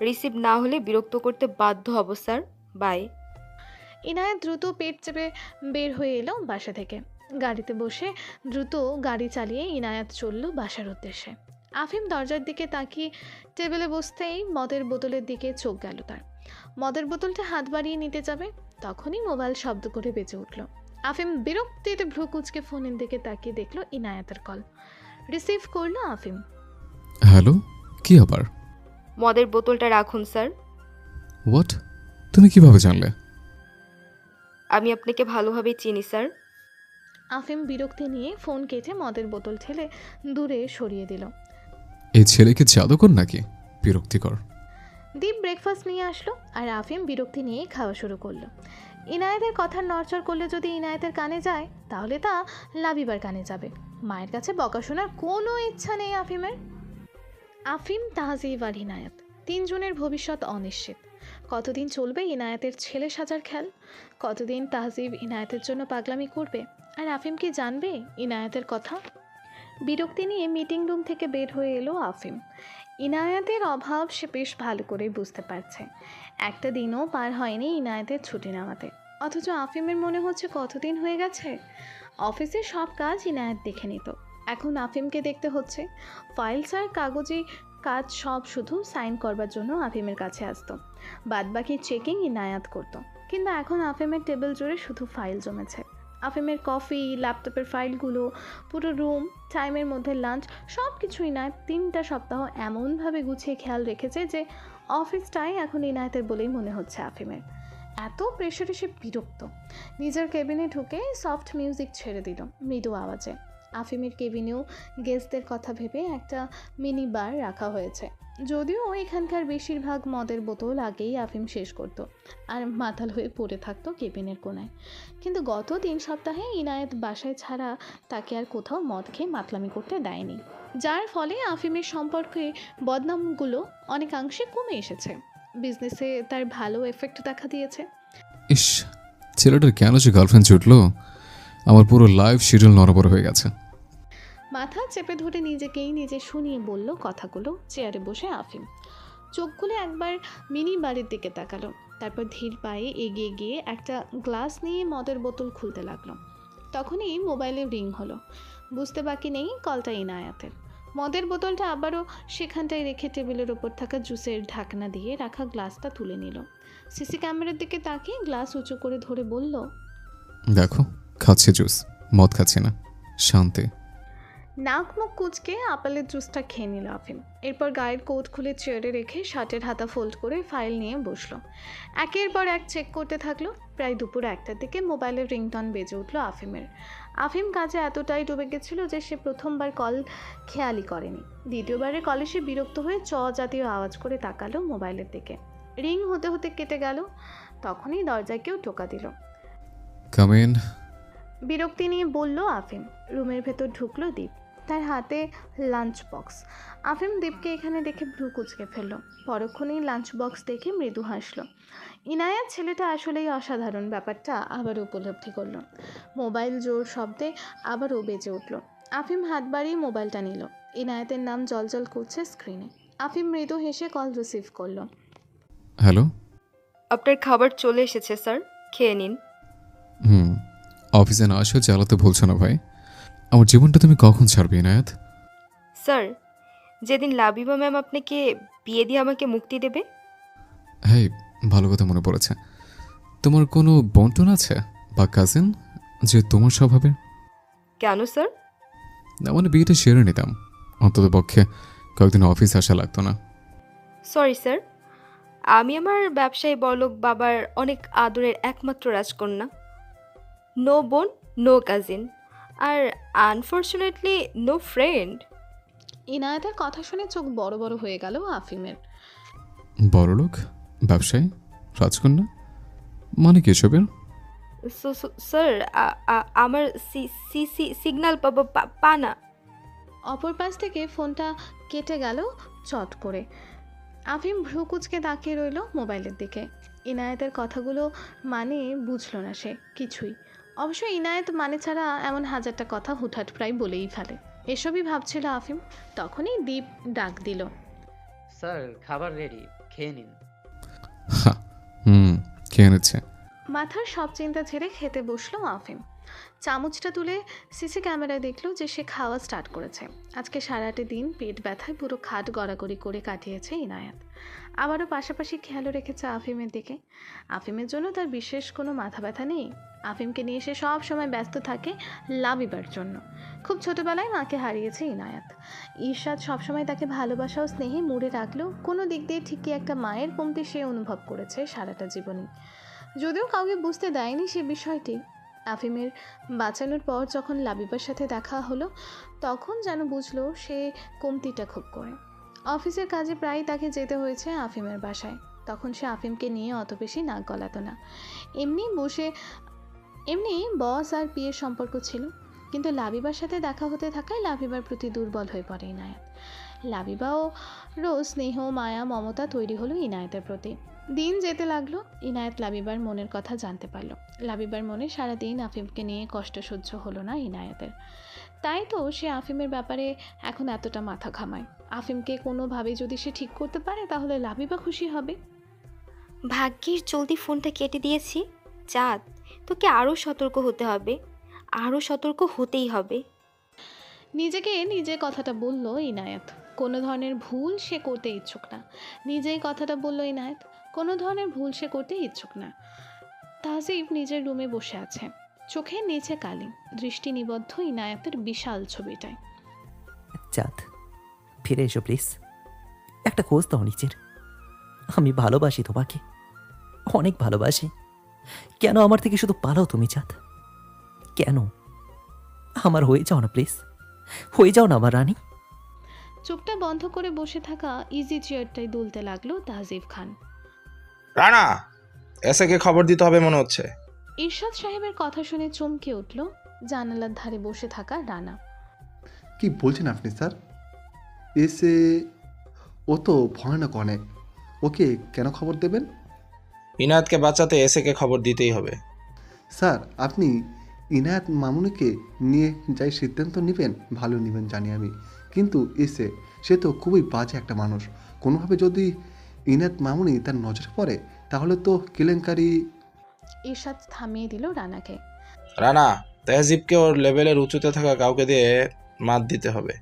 রিসিভ না হলে বিরক্ত করতে বাধ্য হব স্যার। বাই। ইনায়েত দ্রুত পেট চেপে বের হয়ে এলো বাসা থেকে। গাড়িতে বসে দ্রুত গাড়ি চালিয়ে ইনায়াত চলল বাসার উদ্দেশ্যে। আফিম দরজার দিকে তাকিয়ে টেবিলে বসতেই মদের বোতলের দিকে চোখ গেল তার। মদের বোতলটা হাত বাড়িয়ে নিতে যাবে, তখনই মোবাইল শব্দ করে বেজে উঠল। আফিম বিরক্তিতে ভ্রু কুচকে ফোনের দিকে তাকিয়ে দেখলো ইনায়াতের কল। রিসিভ করলো আফিম। হ্যালো, কি আবার? মদের বোতলটা রাখুন স্যার। হোয়াট? তুমি কিভাবে জানলে? আমি আপনাকে ভালোভাবে চিনি স্যার। আফিম বিরক্তি নিয়ে ফোন কেটে মদের বোতল ঠেলে দূরে সরিয়ে দিল। এই ছেলে কি জাদুকর নাকি? বিরক্তিকর। দীপ ব্রেকফাস্ট নিয়ে আসলো আর আফিম বিরক্তি নিয়ে খাওয়া শুরু করলো। ইনায়েতের কথার নড়চড় করলে যদি ইনায়েতের কানে যায়, তাহলে তা লাবিবার কানে যাবে। মায়ের কাছে বকা শোনার কোনো ইচ্ছা নেই আফিমের। আফিম, তাহজিব আর ইনায়েত তিনজনের ভবিষ্যৎ অনিশ্চিত। কতদিন চলবে ইনায়েতের ছেলে সাজার খেল? কতদিন তাহজিব ইনায়েতের জন্য পাগলামি করবে? আর আফিম কি জানবে ইনায়েতের কথা? বিরক্তি নিয়ে মিটিং রুম থেকে বের হয়ে এলো আফিম। ইনায়েতের অভাব সে বেশ ভালো করেই বুঝতে পারছে। একটা দিনও পার হয়নি ইনায়েতের ছুটি নেওয়াতে, অথচ আফিমের মনে হচ্ছে কতদিন হয়ে গেছে। অফিসের সব কাজ ইনায়েত দেখে নিত, এখন আফিমকে দেখতে হচ্ছে। ফাইলস আর কাগজে কাজ সব শুধু সাইন করবার জন্য আফিমের কাছে আসতো, বাদবাকি চেকিং ইনায়াত করতো। কিন্তু এখন আফিমের টেবিল জুড়ে শুধু ফাইল জমেছে। আফিমের কফি, ল্যাপটপের ফাইলগুলো, পুরো রুম, টাইমের মধ্যে লাঞ্চ, সব কিছু ইনায়েত 3টা সপ্তাহ এমনভাবে গুছিয়ে খেয়াল রেখেছে যে অফিসটাই এখন ইনায়েতের বলেই মনে হচ্ছে আফিমের। এত প্রেশারে সে বিরক্ত। নিজের কেবিনে ঢুকে সফট মিউজিক ছেড়ে দিল মৃদু আওয়াজে। আফিমের কেবিনেও গেস্টদের কথা ভেবে একটা মিনি বার রাখা হয়েছে, যদিও এখানকার বেশিরভাগ মদের বোতল আগেই আফিম শেষ করত আর মাতাল হয়ে পড়ে থাকতো কেবিনের কোনায়। কিন্তু গত 3 সপ্তাহে ইনায়েত বাসায় ছাড়া তাকে আর কোথাও মদ খেয়ে মাতলামি করতে দেয়নি, যার ফলে আফিমের সম্পর্কে বদনামগুলো অনেকাংশে কমে এসেছে। বিজনেসে তার ভালো এফেক্ট দেখা দিয়েছে। ইস, ছেলেটার কেন যে গার্লফ্রেন্ড জুটলো? আমার পুরো লাইফ শিডিউল নড়বড় হয়ে গেছে। মাথা চেপে ধরে নিজেকেই নিজে শুনিয়ে বলল কথাগুলো চেয়ারে বসে আফিম। চোখ খুলে একবার মিনি বাড়ির দিকে তাকালো, তারপর ধীর পায়ে এগিয়ে গিয়ে একটা গ্লাস নিয়ে মদের বোতল খুলতে লাগলো। তখনই মোবাইলে রিং হলো। বুঝতে বাকি নেই কলটা ইনায়াতের। মদের বোতলটা আবারও সেখানটায় রেখে টেবিলের ওপর থাকা জুসের ঢাকনা দিয়ে রাখা গ্লাসটা তুলে নিল। সিসি ক্যামেরার দিকে তাকিয়ে গ্লাস উঁচু করে ধরে বলল, দেখো, খাচ্ছে জুস, মদ খাচ্ছে না, শান্তি। নাক মুখ কুচকে আপেলের জুসটা খেয়ে নিল আফিম। এরপর গায়ের কোট খুলে চেয়ারে রেখে শার্টের হাতা ফোল্ড করে ফাইল নিয়ে বসলো। একের পর এক চেক করতে থাকলো। প্রায় দুপুর 1টার দিকে মোবাইলের রিংটন বেজে উঠলো আফিমের। আফিম কাজে এতটাই ডুবে গেছিল যে সে প্রথমবার কল খেয়ালই করেনি। দ্বিতীয়বারের কলে সে বিরক্ত হয়ে জাতীয় আওয়াজ করে তাকালো মোবাইলের দিকে। রিং হতে হতে কেটে গেল। তখনই দরজায় কেউ টোকা দিল। Come in. বিরক্তি নিয়ে বলল আফিম। রুমের ভেতর ঢুকলো দীপ, তার হাতে লাঞ্চ বক্স। আফিম দীপকে এখানে দেখে ভ্রু কুচকে ফেলল। পরক্ষণেই লাঞ্চ বক্স দেখে মৃদু হাসল। ইনায়াত ছেলেটা আসলেই অসাধারণ, ব্যাপারটা আবার উপলব্ধি করল। মোবাইল জোর শব্দে আবারও বেজে উঠল। আফিম হাত বাড়িয়ে মোবাইলটা নিল। ইনায়াতের নাম জলজল করছে স্ক্রিনে। আফিম মৃদু হেসে কল রিসিভ করল। হ্যালো। আপনার খাবার চলে এসেছে স্যার, খেয়ে নিন। অফিসে না আসেও চালাতে ভুলছো না ভাই। আমার জীবনটা তুমি কখন ছাড়বে ইনায়াত? স্যার, যেদিন লাবিবা ম্যাম আপনাকে বিয়ে দিয়ে আমাকে মুক্তি দেবে। হ্যাঁ, ভালো কথা মনে পড়েছে। তোমার কোনো বন্টন আছে বা কাজিন যে তোমার স্বভাবে? কেন স্যার? না মানে বিয়েটা সেরে নিতাম, অন্তত পক্ষে কয়েকদিন অফিস আসা লাগতো না। সরি স্যার, আমি আমার ব্যবসায়ী বড়লোক বাবার অনেক আদরের একমাত্র রাজকন্যা। নো বোন, নো কাজিন, আর আনফর্চুনেটলি নো ফ্রেন্ড। ইনায়াতের কথা শুনে চোখ বড় বড় হয়ে গেল আফিমের। বড়লোক, ব্যবসায়ী, রাজকন্যা, মানে কি এসবের? স্যার, আমার সিগন্যাল পানা। অপর পাশ থেকে ফোনটা কেটে গেল চট করে। আফিম ভ্রু কুচকে তাকিয়ে রইল মোবাইলের দিকে। ইনায়েতের কথাগুলো মানে বুঝলো না সে কিছুই। অবশ্য ইনায়েত মানে ছাড়া এমন হাজারটা কথা হুটহাট প্রায় বলেই ফেলে। এসবই ভাবছিল আফিম, তখনই দীপ ডাক দিল। স্যার খাবার রেডি, খেয়ে নিন। খেয়ে নিচ্ছে। মাথার সব চিন্তা ছেড়ে খেতে বসলো আফিম। চামচটা তুলে সিসি ক্যামেরায় দেখলো যে সে খাওয়া স্টার্ট করেছে। আজকে সারাটা দিন পেট ব্যথায় পুরো খাট গড়াগড়ি করে কাটিয়েছে ইনায়াত। আবারও পাশাপাশি খেয়ালও রেখেছে আফিমের দিকে। আফিমের জন্য তার বিশেষ কোনো মাথা ব্যথা নেই। আফিমকে নিয়ে সে সব সময় ব্যস্ত থাকে লাবিবার জন্য। খুব ছোটবেলায় মাকে হারিয়েছে ইনায়াত। ঈর্ষাদ সবসময় তাকে ভালোবাসা ও স্নেহে মুড়ে রাখলেও কোনো দিক দিয়ে ঠিকই একটা মায়ের কমতি সে অনুভব করেছে সারাটা জীবনে, যদিও কাউকে বুঝতে দেয়নি সে বিষয়টি। আফিমের বাঁচানোর পর যখন লাবিবার সাথে দেখা হলো তখন যেন বুঝলো সে কমতিটা খুব করে। অফিসের কাজে প্রায় তাকে যেতে হয়েছে আফিমের বাসায়। তখন সে আফিমকে নিয়ে অত বেশি নাক গলাতো না। এমনি বস আর পিয়ের সম্পর্ক ছিল, কিন্তু লাবিবার সাথে দেখা হতে থাকায় লাবিবার প্রতি দুর্বল হয়ে পড়ে ইনায়েত। লাবিবাও রোজ স্নেহ মায়া মমতা তৈরি হলো ইনায়েতের প্রতি। দিন যেতে লাগলো, ইনায়েত লাবিবার মনের কথা জানতে পারলো। লাবিবার মনে সারাদিন আফিমকে নিয়ে কষ্ট সহ্য হলো না ইনায়েতের। তাই তো সে আফিমের ব্যাপারে এখন এতটা মাথা ঘামায়। আফিমকে কোনোভাবে যদি সে ঠিক করতে পারে তাহলে লাবিবা খুশি হবে। ভাগ্যিস জলদি ফোনটা কেটে দিয়েছি। চাঁদ, তোকে আরও সতর্ক হতে হবে, আরও সতর্ক হতেই হবে। নিজেকে নিজে কথাটা বলল ইনায়েত। কোনো ধরনের ভুল সে করতে ইচ্ছুক না। নিজেই কথাটা বলল ইনায়েত, কোনো ধরনের ভুল সে করতে ইচ্ছুক না। তাহজিব নিজের রুমে বসে আছে, চোখের নিচে কালি, দৃষ্টি নিবদ্ধ ইনায়েতের বিশাল ছবিটায়। চাঁদ, ফিরে এসো প্লিজ। একটা খোঁজ দাও নিজের। আমি ভালোবাসি তোমাকে, অনেক ভালোবাসি। কেন আমার থেকে শুধু পালাও তুমি চাঁদ? কেন? আমার হয়ে যাও না প্লিজ, হয়ে যাও না আমার রানী। চোখটা বন্ধ করে বসে থাকা ইজি চেয়ারটাই দুলতে লাগলো তাহজিব খান। রানা, এসেকে খবর দিতে হবে মনে হচ্ছে। ইরশাদ সাহেবের কথা শুনে চমকে উঠল জানালার ধারে বসে থাকা রানা। কি বলছেন আপনি স্যার? এসে ও তো ভয়ানক অনেক, ওকে কেন খবর দেবেন? ইনায়াতকে বাঁচাতে এসেকে খবর দিতেই হবে। স্যার আপনি ইনায়াত মামুনিকে নিয়ে যাই সিদ্ধান্ত নেবেন, ভালো নেবেন জানি আমি, কিন্তু সে তো খুবই বাজে একটা মানুষ। কোনোভাবে যদি ইনায়াত মামুনি তার নজরে পড়ে তাহলে তো কেলেঙ্কারি। ইরশাদ থামিয়ে দিল রানাকে। রানা, তেহজিবকে ওর লেভেলের উঁচুতে থাকা কাউকে দিয়ে মাত দিতে হবে।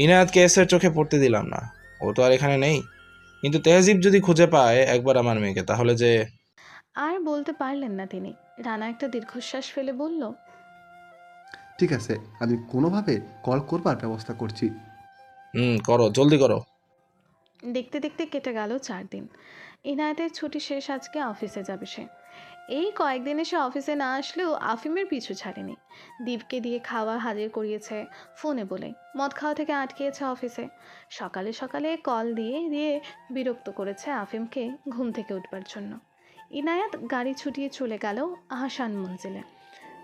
ইনায়াতকে এসের চোখে পড়তে দিলাম না, ও তো আর এখানে নেই। কিন্তু তেহজিব যদি খুঁজে পায় একবার আমার মেয়েকে, তাহলে যে... আর বলতে পারলেন না তিনি। রানা একটা দীর্ঘশ্বাস ফেলে বলল, ঠিক আছে, আমি কোনোভাবে কল করবার ব্যবস্থা করছি। করো, জলদি করো। দেখতে দেখতে কেটে গেল 4 দিন। ইনায়েতের ছুটি শেষ, আজকে অফিসে যাবে সে। এই কয়েকদিনে সে অফিসে না আসলেও আফিমের পিছু ছাড়েনি। দীপকে দিয়ে খাওয়া হাজির করিয়েছে ফোনে বলে, মদ খাওয়া থেকে আটকিয়েছে অফিসে। সকালে সকালে কল দিয়ে দিয়ে বিরক্ত করেছে আফিমকে ঘুম থেকে উঠবার জন্য। ইনায়েত গাড়ি ছুটিয়ে চলে গেল আহসান মঞ্জিলে।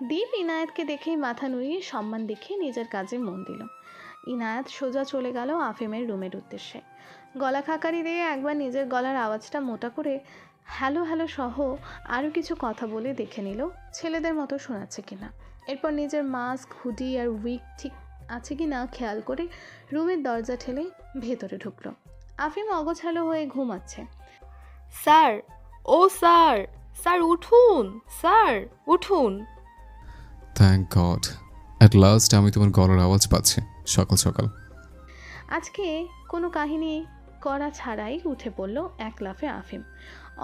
দীপ ইনায়েতকে দেখেই মাথা নুড়িয়ে সম্মান দেখিয়ে নিজের কাজে মন দিল। ইনায়েত সোজা চলে গেল আফিমের রুমের উদ্দেশ্যে। গলা খাকারি দিয়ে একবার নিজের গলার আওয়াজটা মোটা করে হ্যালো হ্যালো সহ আরও কিছু কথা বলে দেখে নিল ছেলেদের মতো শোনাচ্ছে কিনা। এরপর নিজের মাস্ক হুডি আর উইক ঠিক আছে কি না খেয়াল করে রুমের দরজা ঠেলে ভেতরে ঢুকলো। আফিম অগোছালো হয়ে ঘুমাচ্ছে। স্যার, ও স্যার, স্যার উঠুন, স্যার উঠুন। থ্যাংক গড, অ্যাট লাস্ট আমি তোমার গলার আওয়াজ পাচ্ছি সকাল সকাল। আজকে কোনো কাহিনী করা ছাড়াই উঠে পড়ল এক লাফে আফিম।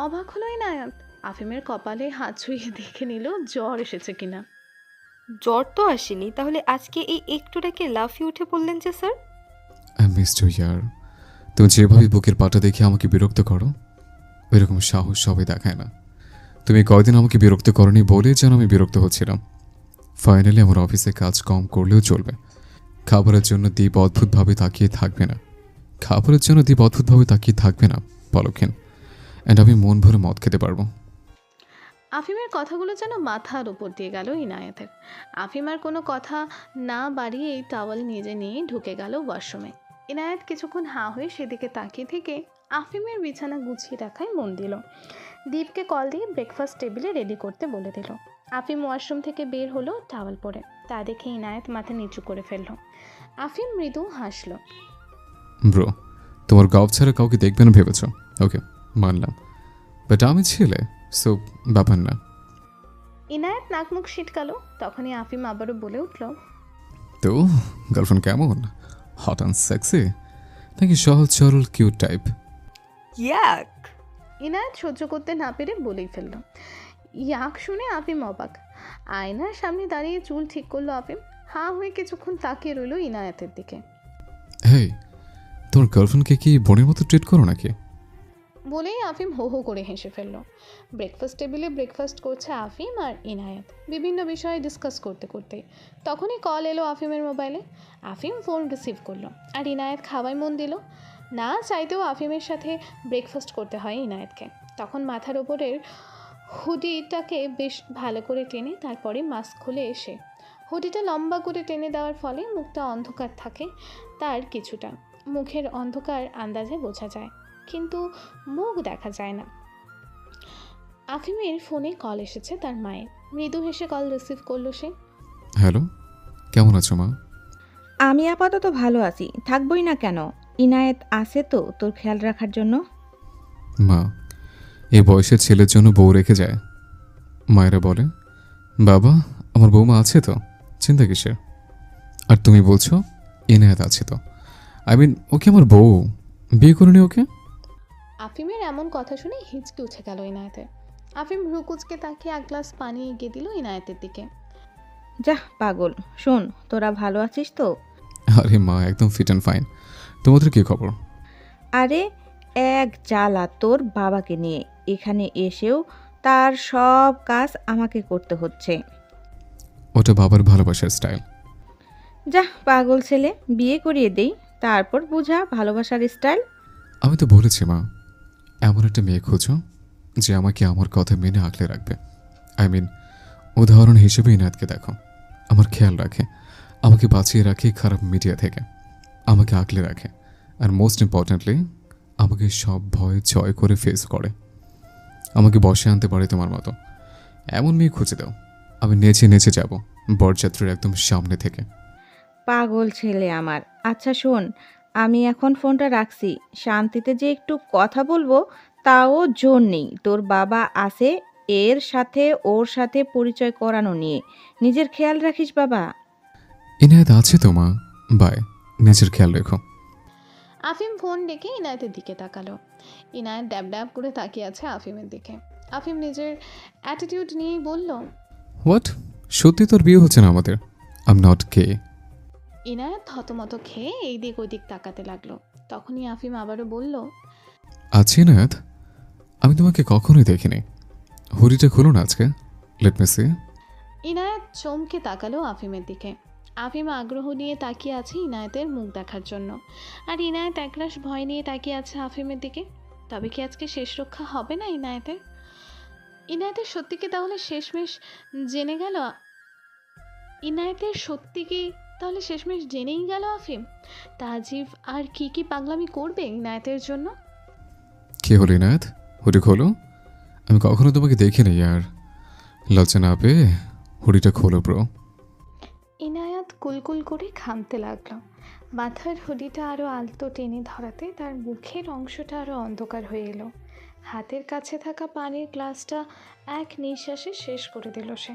অবাক হলো ইনায়েত। আফিমের কপালে হাত ছুঁয়ে দেখে নিল জ্বর এসেছে কিনা। জ্বর তো আসেনি, তাহলে আজকে এই একটুটাকে লাফিয়ে উঠে পড়লেন যে স্যার? আই মিসড ইউ ইয়ার। তুমি যেভাবে বুকের পাটা দেখে আমাকে বিরক্ত করো, ওইরকম সাহস সবাই দেখায় না। তুমি কয়দিন আমাকে বিরক্ত করনি বলে যেন আমি বিরক্ত হচ্ছিলাম। ফাইনালি আমার অফিসে কাজ কম করলেও চলবে। খাবারের জন্য দীপ অদ্ভুতভাবে তাকিয়ে থাকবে না, খাবারের জন্য দীপ অদ্ভুতভাবে তাকিয়ে থাকবে না পলক্ষীন, অ্যান্ড আমি মন ভরে মদ খেতে পারবো। আফিমের কথাগুলো যেন মাথার উপর দিয়ে গেল ইনায়েতের। আফিম আর কোনো কথা না বাড়িয়ে এই টাওয়াল নিজে নিয়ে ঢুকে গেল ওয়াশরুমে। ইনায়েত কিছুক্ষণ হাঁ হয়ে সেদিকে তাকিয়ে থেকে আফিমের বিছানা গুছিয়ে রাখায় মন দিল। দীপকে কল দিয়ে ব্রেকফাস্ট টেবিলে রেডি করতে বলে দিল। আফিম ওয়াশরুম থেকে বের হলো টাওয়াল পরে। তা দেখে ইনায়েত মাথা নিচু করে ফেলল। আফিম মৃদু হাসল। ব্রো, তোমার গাও ছাড়া কাউকে দেখবে না ভেবেছ? ওকে, মানলাম, বাট আমি ছেলে, সো ব্যাপার না। ইনায়েত নাক মুখ ছিটকালো। তখনই আফিম আবারও বলে উঠল, তো গার্লফ্রেন্ড কেমন? হট অ্যান্ড সেক্সি নাকি সহজ সরল কিউট টাইপ? ইয়াক! ইনায়েত সহ্য করতে না পেরে বলেই ফেলল। ইয়াক শুনে আফিম অবাক। আয়নার সামনে দাঁড়িয়ে চুল ঠিক করলো আফিম। হাঁ হয়ে কিছুক্ষণ তাকিয়ে রইল ইনায়েতের দিকে। হেই, তোমার গার্লফ্রেন্ডকে কি বোনের মতো ট্রিট করো নাকি? বলেই আফিম হো হো করে হেসে ফেলল। ব্রেকফাস্ট টেবিলে ব্রেকফাস্ট করছে আফিম আর ইনায়েত বিভিন্ন বিষয়ে ডিসকাস করতে করতে। তখনই কল এলো আফিমের মোবাইলে। আফিম ফোন রিসিভ করলো আর ইনায়েত খাওয়ায় মন দিল। না চাইতেও আফিমের সাথে ব্রেকফাস্ট করতে হয় ইনায়েতকে। তখন মাথার ওপরের হুডিটাকে বেশ ভালো করে টেনে তারপরে মাস্ক খুলে এসে হুডিটা লম্বা করে টেনে দেওয়ার ফলে মুখটা অন্ধকার থাকে তার কিছুটা। মুখের অন্ধকার আন্দাজে বোঝা যায়, কিন্তু মুখ দেখা যায় না। আফিমের ফোনে কল এসেছে তার মায়ের। মৃদু হেসে কল রিসিভ করলো সে। হ্যালো, কেমন আছো মা? আমি আপাতত ভালো আছি, থাকবই না কেন? ইনায়েত আছে তো তোর খেয়াল রাখার জন্য? মা, এই বয়সের ছেলের জন্য বউ রেখে যায়। মায়েরা বলে, বাবা আমার বৌমা আছে তো, চিন্তা কিসের? আর তুমি বলছো ইনায়েত আছে তো। আই মিন, ওকে আমার বউ, বিয়ে করিনি ওকে। আফিমের এমন কথা শুনে হিচকে উঠে গেল ইনায়েতের। আফিম ভ্রুকুচকে তাকিয়ে এক গ্লাস পানি এগিয়ে দিল ইনায়েতের দিকে। যাহ পাগল, শোন, তোরা ভালো আছিস তো? আরে মা, একদম ফিট অ্যান্ড ফাইন। তোমাদের কি খবর? আরে এক জ্বালা তোর বাবাকে নিয়ে, এখানে এসেও তার সব কাজ আমাকে করতে হচ্ছে। ওটা বাবার ভালোবাসার স্টাইল। যাহ পাগল ছেলে, বিয়ে করিয়ে দেই, তারপর বুঝা ভালোবাসার স্টাইল। আমি তো বলেছি মা, এমন একটা মেয়ে খোঁজো যে আমাকে আমার কথা মেনে আঁকলে রাখবে। আই মিন, উদাহরণ হিসেবে ইনায়েতকে দেখো, আমার খেয়াল রাখে, আমাকে বাঁচিয়ে রাখে খারাপ মিডিয়া থেকে, আমাকে আঁকলে রাখে, আর মোস্ট ইম্পর্ট্যান্টলি আমাকে সব ভয় জয় করে ফেস করে, আমাকে বসে আনতে পারে তোমার মতো। এমন মেয়ে খুঁজে দাও, আমি নেচে নেচে যাব বরযাত্রীর একদম সামনে থেকে। পাগল ছেলে আমার। আচ্ছা শোন, আমি এখন ফোনটা রাখছি, শান্তিতে যে একটু কথা বলবো তাও জোর নেই। তোর বাবা আছে, এর সাথে ওর সাথে পরিচয় করানো নিয়ে নিজের খেয়াল রাখিস বাবা। ইনায়েত আছে তো মা, বাই, নিজের খেয়াল রেখো। আফিম ফোন ডেকে ইনায়েতের দিকে তাকালো। ইনায়েত ড্যাব ড্যাব করে তাকিয়ে আছে আফিমের দিকে। আফিম নিজের অ্যাটিটিউড নিয়েই বলল, হোয়াট? সত্যি তোর বিয়ে হচ্ছে না আমাদের? আই এম নট গে। ইনায়েত থতমত খেয়ে এই দিক ওই দিক তাকাতে লাগলো। তখনই আফিম আবারও বলল, আছি ইনায়েত, আমি তোমাকে কখনোই দেখিনি। হুডিটা খুলো না আজকে, লেট মি সি। ইনায়েত চমকে তাকালো আফিমের দিকে। আফিম আগ্রহ নিয়ে তাকিয়ে আছে ইনায়েতের মুখ দেখার জন্য, আর ইনায়েত একরাশ ভয় নিয়ে তাকিয়ে আছে আফিমের দিকে। তবে কি আজকে শেষ রক্ষা হবে না ইনায়েতের? ইনায়েতের সত্যি কি তাহলে শেষমেশ জেনে গেল? ইনায়েতের সত্যি কি তাহলে শেষমেশ জেনেই গেল আফিম? তাজিব আর কি কি পাগলামি করবে ইনায়েতের জন্য? কে হলো ইনায়েত? হুডি খোলো, আমি কখনো তোমাকে দেখিনি আর। লজ্জা না পেয়ে হুডিটা খোলো ব্রো। ইনায়াত কুলকুল করে ঘামতে লাগলো। মাথার হুডিটা আরও আলতো টেনে ধরাতে তার মুখের অংশটা আরও অন্ধকার হয়ে এলো। হাতের কাছে থাকা পানির গ্লাসটা এক নিঃশ্বাসে শেষ করে দিল সে।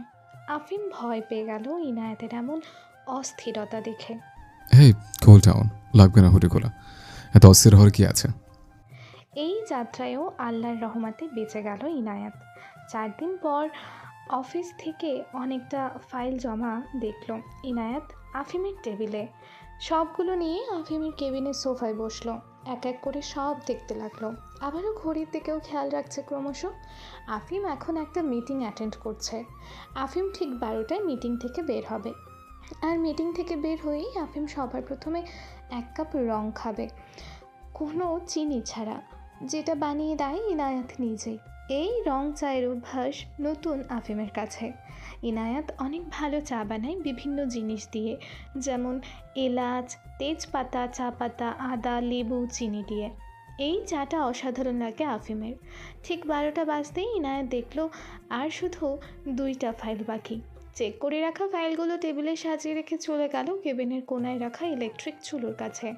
আফিম ভয় পেয়ে গেল ইনায়াতের এমন অস্থিরতা দেখে। হেই, কুল ডাউন, লাগবে না হুডি খোলা, এত অস্থির হওয়ার কি আছে? এই যাত্রায়ও আল্লাহর রহমতে বেঁচে গেল ইনায়াত। 4 দিন পর অফিস থেকে অনেকটা ফাইল জমা দেখল ইনায়াত আফিমের টেবিলে। সবগুলো নিয়ে আফিমের কেবিনের সোফায় বসলো। এক এক করে সব দেখতে লাগলো। আবারও ঘড়ির দিকেও খেয়াল রাখছে ক্রমশ। আফিম এখন একটা মিটিং অ্যাটেন্ড করছে। আফিম ঠিক 12টায় মিটিং থেকে বের হবে। আর মিটিং থেকে বের হয়েই আফিম সবার প্রথমে 1 কাপ রং খাবে, কোনো চিনি ছাড়া, যেটা বানিয়ে দেয় ইনায়াত নিজেই। এই রং চায়ের অভ্যাস নতুন আফিমের কাছে। ইনায়াত অনেক ভালো চা বানায় বিভিন্ন জিনিস দিয়ে, যেমন এলাচ, তেজপাতা, চা পাতা, আদা, লেবু, চিনি দিয়ে। এই চাটা অসাধারণ লাগে আফিমের। ঠিক 12টা বাজতেই ইনায়াত দেখলো আর শুধু 2টা ফাইল বাকি। চেক করে রাখা ফাইলগুলো টেবিলে সাজিয়ে রেখে চলে গেল কেবিনের কোনায় রাখা ইলেকট্রিক চুলোর কাছে।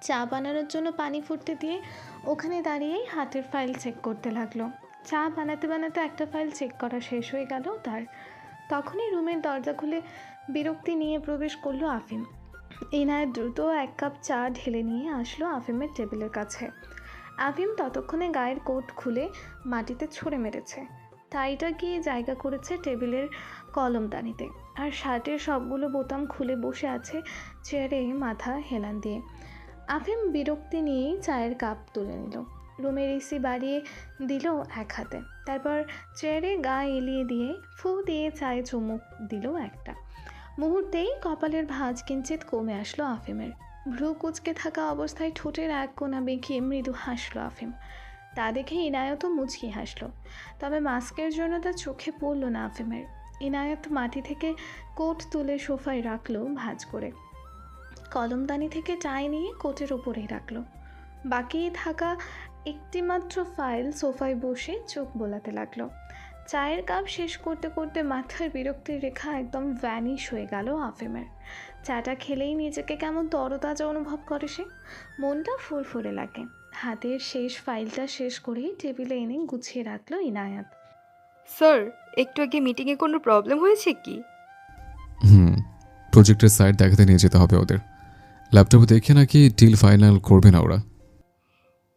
চা বানানোর জন্য পানি ফুটতে দিয়ে ওখানে দাঁড়িয়েই হাতের ফাইল চেক করতে লাগলো। চা বানাতে বানাতে একটা ফাইল চেক করা শেষ হয়ে গেল তার। তখনই রুমের দরজা খুলে বিরক্তি নিয়ে প্রবেশ করলো আফিম। ইনায়াত দ্রুত 1 কাপ চা ঢেলে নিয়ে আসলো আফিমের টেবিলের কাছে। আফিম ততক্ষণে গায়ের কোট খুলে মাটিতে ছুঁড়ে মেরেছে, টাইটা গিয়ে জায়গা করেছে টেবিলের কলমদানিতে, আর শার্টের সবগুলো বোতাম খুলে বসে আছে চেয়ারে মাথা হেলান দিয়ে। আফিম বিরক্তি নিয়েই চায়ের কাপ তুলে নিল, রুমের এসি বাড়িয়ে দিল এক হাতে, তারপর চেয়ারে গা এলিয়ে দিয়ে ফু দিয়ে চায়ে চুমুক দিল একটা। মুহূর্তেই কপালের ভাঁজ কিঞ্চিত কমে আসলো আফিমের। ভ্রু কুঁচকে থাকা অবস্থায় ঠোঁটের এক কোণা বেঁকিয়ে মৃদু হাসলো আফিম। তা দেখে ইনায়তও মুচকি হাসলো, তবে মাস্কের জন্য তার চোখে পড়ল না আফিমের। ইনায়ত মাটি থেকে কোট তুলে সোফায় রাখলো ভাঁজ করে, কলমদানি থেকে চাই নিয়ে কোটের ওপরেই রাখলো। বাকি থাকা একটিমাত্র ফাইল সোফায় বসে চোখ বোলাতে লাগলো। চায়ের কাপ শেষ করতে করতে মাথার বিরক্তির রেখা একদম ভ্যানিশ হয়ে গেল আফিমের। চাটা খেলেই নিজেকে কেমন তরতাজা অনুভব করে সে, মনটা ফুরফুরে লাগে। হাতের শেষ ফাইলটা শেষ করেই টেবিলে এনে গুছিয়ে রাখলো ইনায়াত। স্যার, একটু আগে মিটিংয়ে কোনো প্রবলেম হয়েছে কি? প্রজেক্টের সাইট দেখাতে নিয়ে যেতে হবে ওদের। ল্যাপটপে দেখে নাকি ডিল ফাইনাল করবে না ওরা।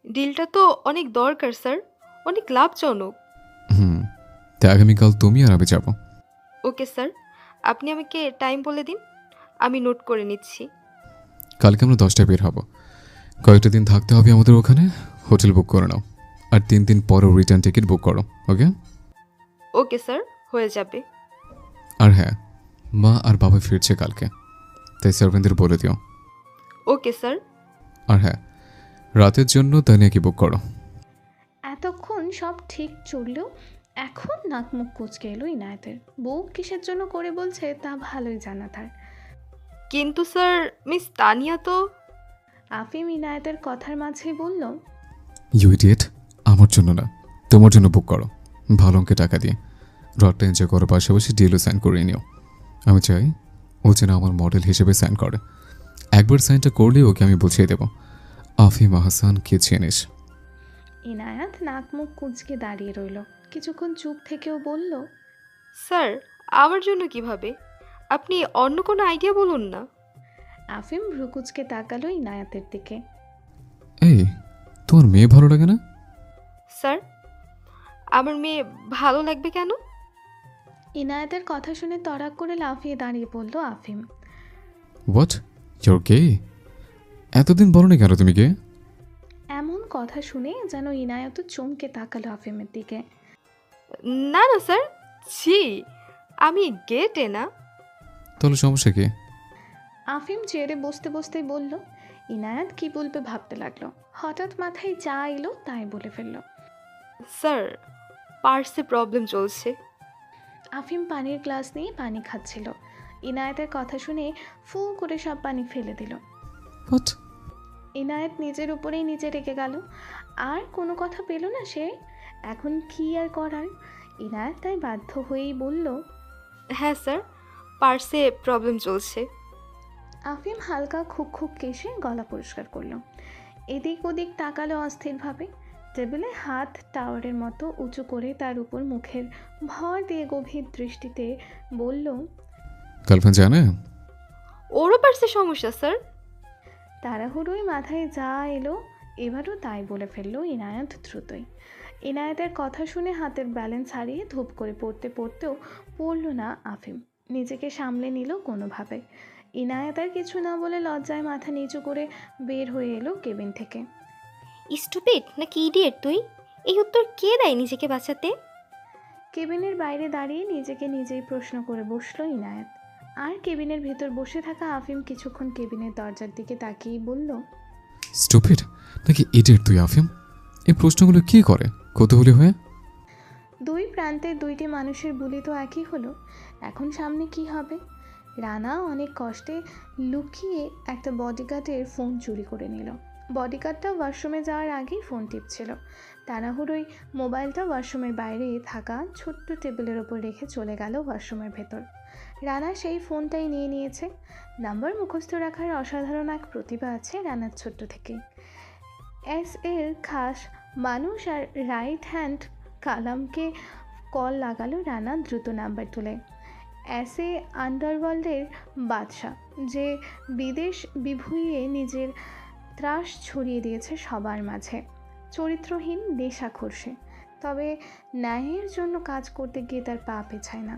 ডিলটা তো অনেক দরকার স্যার, অনেক লাভজনক। তাই আগামীকাল তুমি আর আমি যাব। ওকে স্যার, আপনি আমাকে টাইম বলে দিন, আমি নোট করে নিচ্ছি। কালকে আমরা 10টায় বের হব। কয়েকটা দিন থাকতে হবে আমাদের ওখানে। হোটেল বুক করে নাও, আর 3 দিন পরও রিটার্ন টিকিট বুক করো। ওকে? ওকে স্যার, হয়ে যাবে। আর হ্যাঁ, মা আর বাবা ফিরছে কালকে, তাই সার্ভেন্টদের বলে দিও। Okay sir. আর হ্যাঁ, রাতের জন্য তানিয়াকে বুক করো। এতক্ষণ সব ঠিক চললেও এখন নাক মুখ কুচকে এলো ইনায়েতের। বউ কিসের জন্য করে বলছে তা ভালোই জানা তার। কিন্তু স্যার, মিস তানিয়া তো। আফিম ইনায়েতের কথার মাঝেই বলল, ইউ ইডিয়েট, আমার জন্য না, তোমার জন্য বুক করো, ভালো অঙ্কে টাকা দিয়ে। রডটা এনজয় করার পাশাপাশি ডিলও সাইন করে নিও। আমি চাই ও যেন আমার মডেল হিসেবে সাইন করে। একবার সাইনটা করলে ওকে আমি বুঝিয়ে দেব আফিম আহসান কে চিনিস। ইনায়াত নাক মুখ কুঁচকে দাঁড়িয়ে রইল। কিছুক্ষণ চুপ থেকেও বলল, স্যার, আমার জন্য কিভাবে? আপনি অন্য কোনো আইডিয়া বলুন না। আফিম ভ্রুকুচকে তাকালো ইনায়াতের দিকে। এই, তোমার মেয়ে ভালো লাগে না? স্যার, আমার মেয়ে ভালো লাগবে কেন? ইনায়াতের কথা শুনে তড়াক করে লাফিয়ে দাঁড়িয়ে পড়ল আফিম। হোয়াট, ইউর গে? এতদিন বলো না কেন তুমি গে? এমন কথা শুনে যেন ইনায়াত চমকে তাকালো আফিমের দিকে। না না স্যার, ছি, আমি গেটে না। তাহলে সমস্যা কি? আফিম চেয়ারে বসতে বসতেই বলল। ইনায়াত কি বলবে ভাবতে লাগলো, হঠাৎ মাথায় যা এলো তাই বলে ফেলল। স্যার, পার্সে প্রবলেম চলছে। আফিম পানির গ্লাস নিয়ে পানি খাচ্ছিল। ইনায়েতের কথা শুনে ফু করে সব পানি ফেলে দিল। হোয়াট? ইনায়েত নিজের উপরেই নিজে রেগে গেল। আর কোনো কথা পেল না সে, এখন কি আর করার। ইনায়েত তাই বাধ্য হয়েই বলল, হ্যাঁ স্যার, পার্সে প্রবলেম চলছে। আফিম হালকা খুক খুক কেশে গলা পরিষ্কার করলো। এদিক ওদিক তাকালো অস্থিরভাবে। টেবিলে হাত টাওয়ারের মতো উঁচু করে তার উপর মুখের ভর দিয়ে গভীর দৃষ্টিতে বলল, গার্লফ্রেন্ড জানে? ওরও পার্সে সমস্যা স্যার। তাড়াহুড়োই মাথায় যা এলো এবারও তাই বলে ফেললো ইনায়াত দ্রুতই। ইনায়াতের কথা শুনে হাতের ব্যালেন্স হারিয়ে ধূপ করে পড়তে পড়তেও পড়ল না আফিম। নিজেকে সামলে নিল কোনোভাবে। ইনায়াত আর কিছু না বলে লজ্জায় মাথা নিচু করে বের হয়ে এলো কেবিন থেকে। স্টুপিড নাকি ইডিয়েট তুই? এই উত্তর কে দেয় নিজেকে বাঁচাতে? কেবিনের বাইরে দাঁড়িয়ে নিজেকে নিজেই প্রশ্ন করে বসলো ইনায়াত। আর কেবিনের ভেতর বসে থাকা আফিম কিছুক্ষণ কেবিনের দরজার দিকে তাকিয়ে বলল, স্টুপিড নাকি ইডিয়েট তুই আফিম? এই প্রশ্নগুলো কি করে কৌতূহলী হয়ে? প্রান্তের দুইটি মানুষের বুলি তো একই হলো। এখন সামনে কি হবে? রানা অনেক কষ্টে লুকিয়ে একটা বডিগার্ডের ফোন চুরি করে নিল। বডিগার্ডটা ওয়াশরুমে যাওয়ার আগেই ফোন টিপছিল। তাড়াহুড়োই মোবাইলটা ওয়াশরুমের বাইরে থাকা ছোট্ট টেবিলের ওপর রেখে চলে গেল ওয়াশরুমের ভেতর। রানা সেই ফোনটাই নিয়ে নিয়েছে। নাম্বার মুখস্থ রাখার অসাধারণ এক প্রতিভা আছে রানার ছোট্ট থেকেই। এর খাস মানুষ আর রাইট হ্যান্ড কালামকে কল লাগালো রানা দ্রুত নাম্বার তুলে। এ আন্ডারওয়ার্ল্ডের বাদশা, যে বিদেশ বিভুঁইয়ে নিজের ত্রাস ছড়িয়ে দিয়েছে সবার মাঝে। চরিত্রহীন নেশাখোর সে, তবে ন্যায়ের জন্য কাজ করতে গিয়ে তার পা পেছায় না।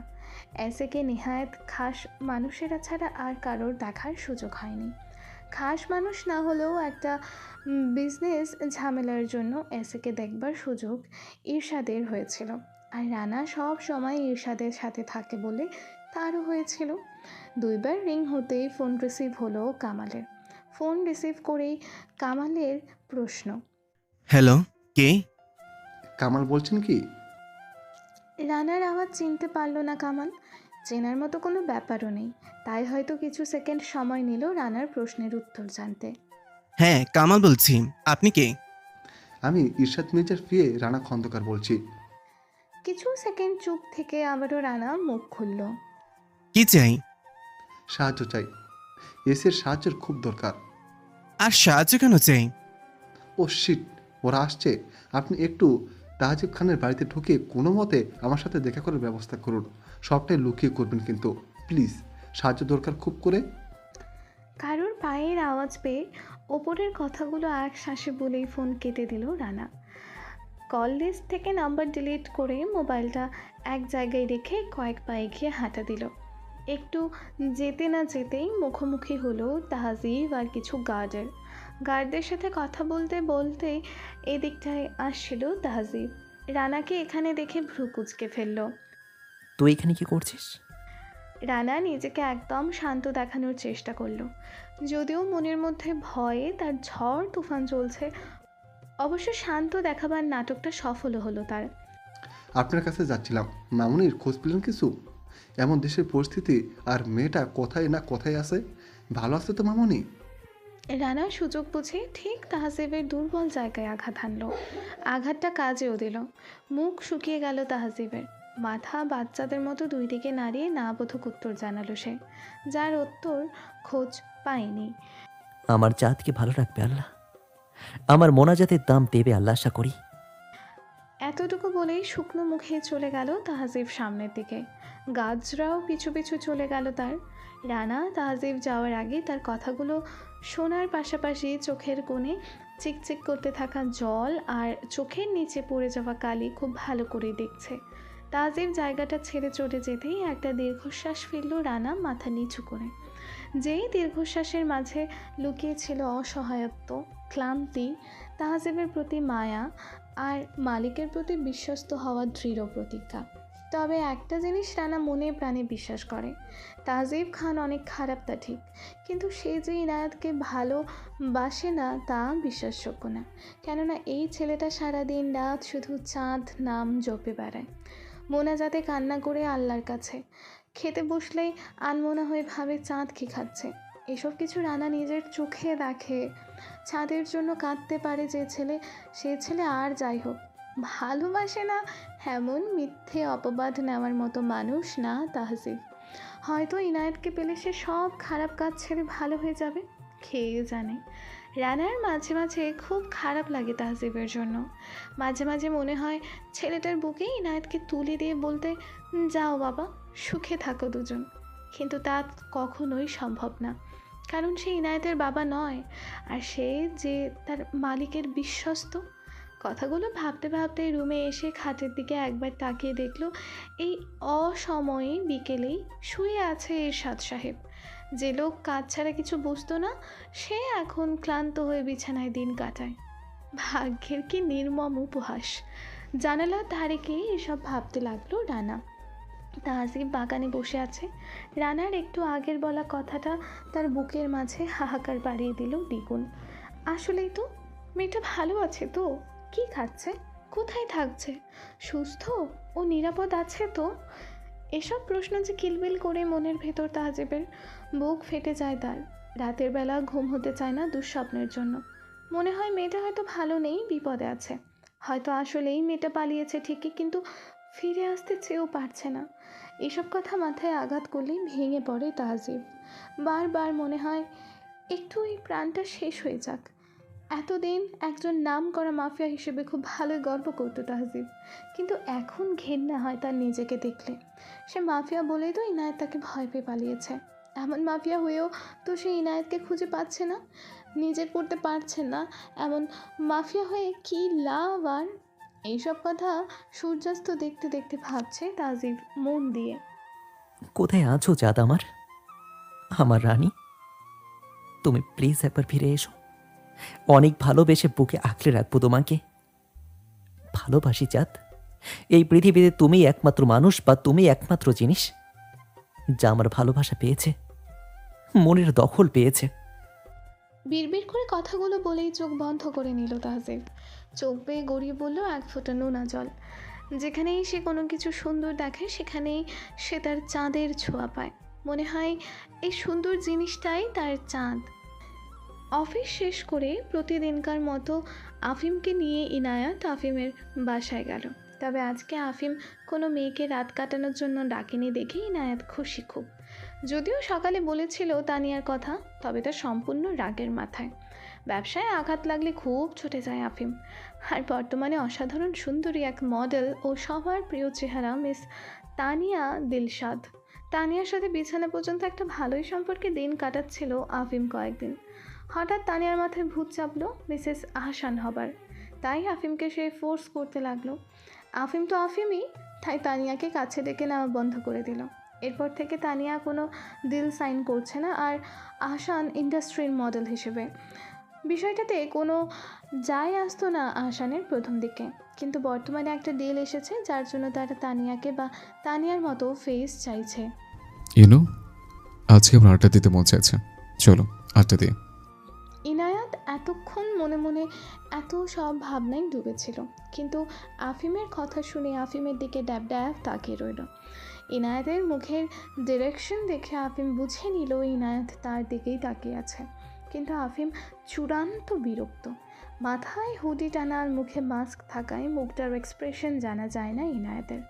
এসেকে নেহায়েত খাস মানুষেরা ছাড়া আর কারোর দেখার সুযোগ হয়নি। খাস মানুষ না হলেও একটা বিজনেস ঝামেলার জন্য এসেকে দেখবার সুযোগ ইরশাদের হয়েছিল, আর রানা সব সময় ইরশাদের সাথে থাকে বলে তারও হয়েছিল। দুইবার রিং হতেই ফোন রিসিভ হলো কামালের। ফোন রিসিভ করেই কামালের প্রশ্ন, হ্যালো, কে? কামাল বলছেন কি? রানার আওয়াজ চিনতে পারলো না কামাল। চেনার মতো কোনো ব্যাপারও নেই, তাই হয়তো কিছু সেকেন্ড সময় নিল রানার প্রশ্নের উত্তর জানতে। হ্যাঁ, কামাল বলছি। আপনি কে? আমি ইরশাদ মির্জার ফিয়ে রানা খন্দকার বলছি। কিছু সেকেন্ড চুপ থেকে আবারও রানা মুখ খুলল। কি চাই? সাহায্য চাই, এসের সাহায্যের খুব দরকার। আর সাহায্য কেন চাই? ও শিট, ওরা আসছে। আপনি একটু তাহজিব খানের বাড়িতে ঢুকে কোনো মতে আমার সাথে দেখা করার ব্যবস্থা করুন। সবটাই লুকিয়ে করবেন কিন্তু প্লিজ, সাহায্য দরকার খুব করে। কারোর পায়ের আওয়াজ পেয়ে ওপরের কথাগুলো এক শ্বাসে বলেই ফোন কেটে দিল রানা। কল লিস্ট থেকে নাম্বার ডিলিট করে মোবাইলটা এক জায়গায় রেখে কয়েক পা এগিয়ে হাঁটা দিল। একটু যেতে না যেতেই মুখোমুখি হলো তাহজিব আর কিছু গার্ডদের সাথে কথা বলতে বলতে এদিকটায় আসছিল তাহজিব। রানাকে এখানে দেখে ভ্রু কুঁচকে ফেলল। তুই এখানে কি করছিস? রানা নিজেকে একদম শান্ত দেখানোর চেষ্টা করলো, যদিও মনের মধ্যে ভয়ে তার ঝড় তুফান চলছে। অবশ্য শান্ত দেখাবার নাটকটা সফল হলো তার। আপনার কাছে যাচ্ছিলাম, মামুনির খোঁজ পেলেন কিছু? এমন দেশের পরিস্থিতি, আর মেয়েটা কোথায় না কোথায় আছে। ভালো আছে তো মামুনি? রানা সুযোগ বুঝে ঠিক তাহজিবের দুর্বল জায়গায় আঘাত হানলো। আঘাতটা কাজেও দিল। মুখ শুকিয়ে গেল তাহজিবের। মাথা বাচ্চাদের মতো দুই দিকে নাড়িয়ে না বোধক উত্তর জানালো সে, যার উত্তর খোঁজ পায়নি। আমার জাতকে ভালো রাখবে আল্লাহ, আমার মোনাজাতের দাম দেবে আল্লাহ আশা করি। এতটুকু বলেই শুকনো মুখে চলে গেল তাহজিব সামনের দিকে। গাছরাও পিছু পিছু চলে গেল তার। রানা তাহজিব যাওয়ার আগে তার কথাগুলো শোনার পাশাপাশি চোখের কোণে চিকচিক করতে থাকা জল আর চোখের নিচে পড়ে যাওয়া কালি খুব ভালো করে দেখছে। তাহজিব জায়গাটা ছেড়ে চলে যেতেই একটা দীর্ঘশ্বাস ফেলল রানা মাথা নিচু করে। যেই দীর্ঘশ্বাসের মাঝে লুকিয়েছিল অসহায়ত্ব, ক্লান্তি, তাহজিবের প্রতি মায়া আর মালিকের প্রতি বিশ্বস্ত হওয়ার দৃঢ় প্রতিজ্ঞা। তবে একটা জিনিস রানা মনে প্রাণে বিশ্বাস করে, তাহজিব খান অনেক খারাপ তা ঠিক, কিন্তু সে যে ইনায়াতকে ভালোবাসে না তা বিশ্বাসযোগ্য না। কেননা এই ছেলেটা সারাদিন রাত শুধু চাঁদ নাম জপে বেড়ায়, মোনাজাতে কান্না করে আল্লাহর কাছে। খেতে বসলেই আনমনা হয়ে ভাবে চাঁদ কি খাচ্ছে। এসব কিছু রানা নিজের চোখে দেখে। চাঁদের জন্য কাঁদতে পারে যে ছেলে, সে ছেলে আর যাই হোক ভালোবাসে না, এমন মিথ্যে অপবাদ নেওয়ার মতো মানুষ না তাহজিব। হয়তো ইনায়েতকে পেলে সে সব খারাপ কাজ ছেড়ে ভালো হয়ে যাবে, খেয়ে জানে। রানার মাঝে মাঝে খুব খারাপ লাগে তাহজিবের জন্য। মাঝে মাঝে মনে হয় ছেলেটার বুকে ইনায়েতকে তুলে দিয়ে বলতে, যাও বাবা, সুখে থাকো দুজন। কিন্তু তা কখনোই সম্ভব না, কারণ সে ইনায়েতের বাবা নয়, আর সে যে তার মালিকের বিশ্বস্ত। কথাগুলো ভাবতে ভাবতে রুমে এসে খাটের দিকে একবার তাকিয়ে দেখল এই অসময়ে বিকেলেই শুয়ে আছে এরশাদ সাহেব। যে লোক কাজ ছাড়া কিছু বুঝতো না, সে এখন ক্লান্ত হয়ে বিছানায় দিন কাটায়। ভাগ্যের কি নির্মম উপহাস। জানালার ধারে গিয়ে এসব ভাবতে লাগলো রানা। তাহজিব বাগানে বসে আছে। রানার একটু আগের বলা কথাটা তার বুকের মাঝে হাহাকার বাড়িয়ে দিল দ্বিগুণ। আসলেই তো মেয়েটা ভালো আছে তো, কি খাচ্ছে? কোথায় থাকছে? সুস্থ ও নিরাপদ আছে তো? এসব প্রশ্ন যে কিলবিল করে মনের ভেতর তাহজিবের বুক ফেটে যায় তার। রাতের বেলা ঘুম হতে চায় না দুঃস্বপ্নের জন্য। মনে হয় মেয়েটা হয়তো ভালো নেই, বিপদে আছে। হয়তো আসলেই মেয়েটা পালিয়েছে ঠিকই, কিন্তু ফিরে আসতে চেয়েও পারছে না। এসব কথা মাথায় আঘাত করলেই ভেঙে পড়ে তাহজিব। বারবার মনে হয় একটু এই প্রাণটা শেষ হয়ে যাক। এতদিন একজন নামকরা মাফিয়া হিসেবে খুব ভালোই গর্ব করতো তাহজিব, কিন্তু এখন ঘেন্না হয় তার নিজেকে দেখলে। সে মাফিয়া বলেই তো ইনায়েত তাকে ভয় পেয়ে পালিয়েছে। এমন মাফিয়া হয়েও তো সে ইনায়েতকে খুঁজে পাচ্ছে না, নিজের করতে পারছে না। এমন মাফিয়া হয়ে কী লাভ আর? এইসব কথা সূর্যাস্ত দেখতে দেখতে ভাবছে তাহজিব মন দিয়ে। কোথায় আছো চাঁদ আমার? আমার রানী, তুমি প্লিজ একবার ফিরে এসো। অনেক ভালোবেসে বুকে আঁকড়ে রাখবো তোমাকে। ভালোবাসি চাঁদ। এই পৃথিবীতে তুমি একমাত্র মানুষ বা তুমি একমাত্র জিনিস যা আমার ভালোবাসা পেয়েছে, মনের দখল পেয়েছে। বিড়বিড় করে কথাগুলো বলেই চোখ বন্ধ করে নিল তাহজিব। চোখ বেয়ে গড়িয়ে বলল এক ফোঁটা নোনা জল। যেখানেই সে কোনো কিছু সুন্দর দেখে সেখানেই সে তার চাঁদের ছোঁয়া পায়। মনে হয় এই সুন্দর জিনিসটাই তার চাঁদ। অফিস শেষ করে প্রতিদিনকার মতো আফিমকে নিয়ে ইনায়াত আফিমের বাসায় গেল। তবে আজকে আফিম কোনো মেয়েকে রাত কাটানোর জন্য ডাকেনি দেখে ইনায়াত খুশি খুব। যদিও সকালে বলেছিল তানিয়ার কথা, তবে তা সম্পূর্ণ রাগের মাথায়। ব্যবসায় আঘাত লাগলে খুব ছুটে যায় আফিম। আর বর্তমানে অসাধারণ সুন্দরী এক মডেল ও সবার প্রিয় চেহারা মিস তানিয়া দিলশাদ। তানিয়ার সাথে বিছানা পর্যন্ত একটা ভালোই সম্পর্কে দিন কাটাচ্ছিল আফিম কয়েকদিন। হঠাৎ তানিয়ার মাথায় ভূত চাপলো মিসেস আহসান হবার। তাই আফিমকে সে ফোর্স করতে লাগলো। আফিম তো আফিমই, তাই তানিয়াকে কাছে ডেকে নেওয়া বন্ধ করে দিল। এরপর থেকে তানিয়া কোনো ডিল সাইন করছে না, আর আহসান ইন্ডাস্ট্রির মডেল হিসেবে। বিষয়টাতে কোনো যায় আসতো না আহসানের প্রথম দিকে, কিন্তু বর্তমানে একটা ডিল এসেছে যার জন্য তারা তানিয়াকে বা তানিয়ার মতো ফেস চাইছে। ইউনো, আজকে আমার আড্ডা দিতে মন চাইছে, চলো আড্ডা দিই। ইনায়াত এতক্ষণ মনে মনে এত সব ভাবনায় ডুবেছিল, কিন্তু আফিমের কথা শুনে আফিমের দিকে ড্যাব ড্যাব তাকিয়ে রইল। ইনায়াতের মুখের ডিরেকশন দেখে আফিম বুঝে নিল ইনায়াত তার দিকেই তাকিয়ে আছে। কিন্তু আফিম চূড়ান্ত বিরক্ত। মাথায় হুডি টানা আর মুখে মাস্ক থাকায় মুখটার এক্সপ্রেশন জানা যায় না ইনায়াতের,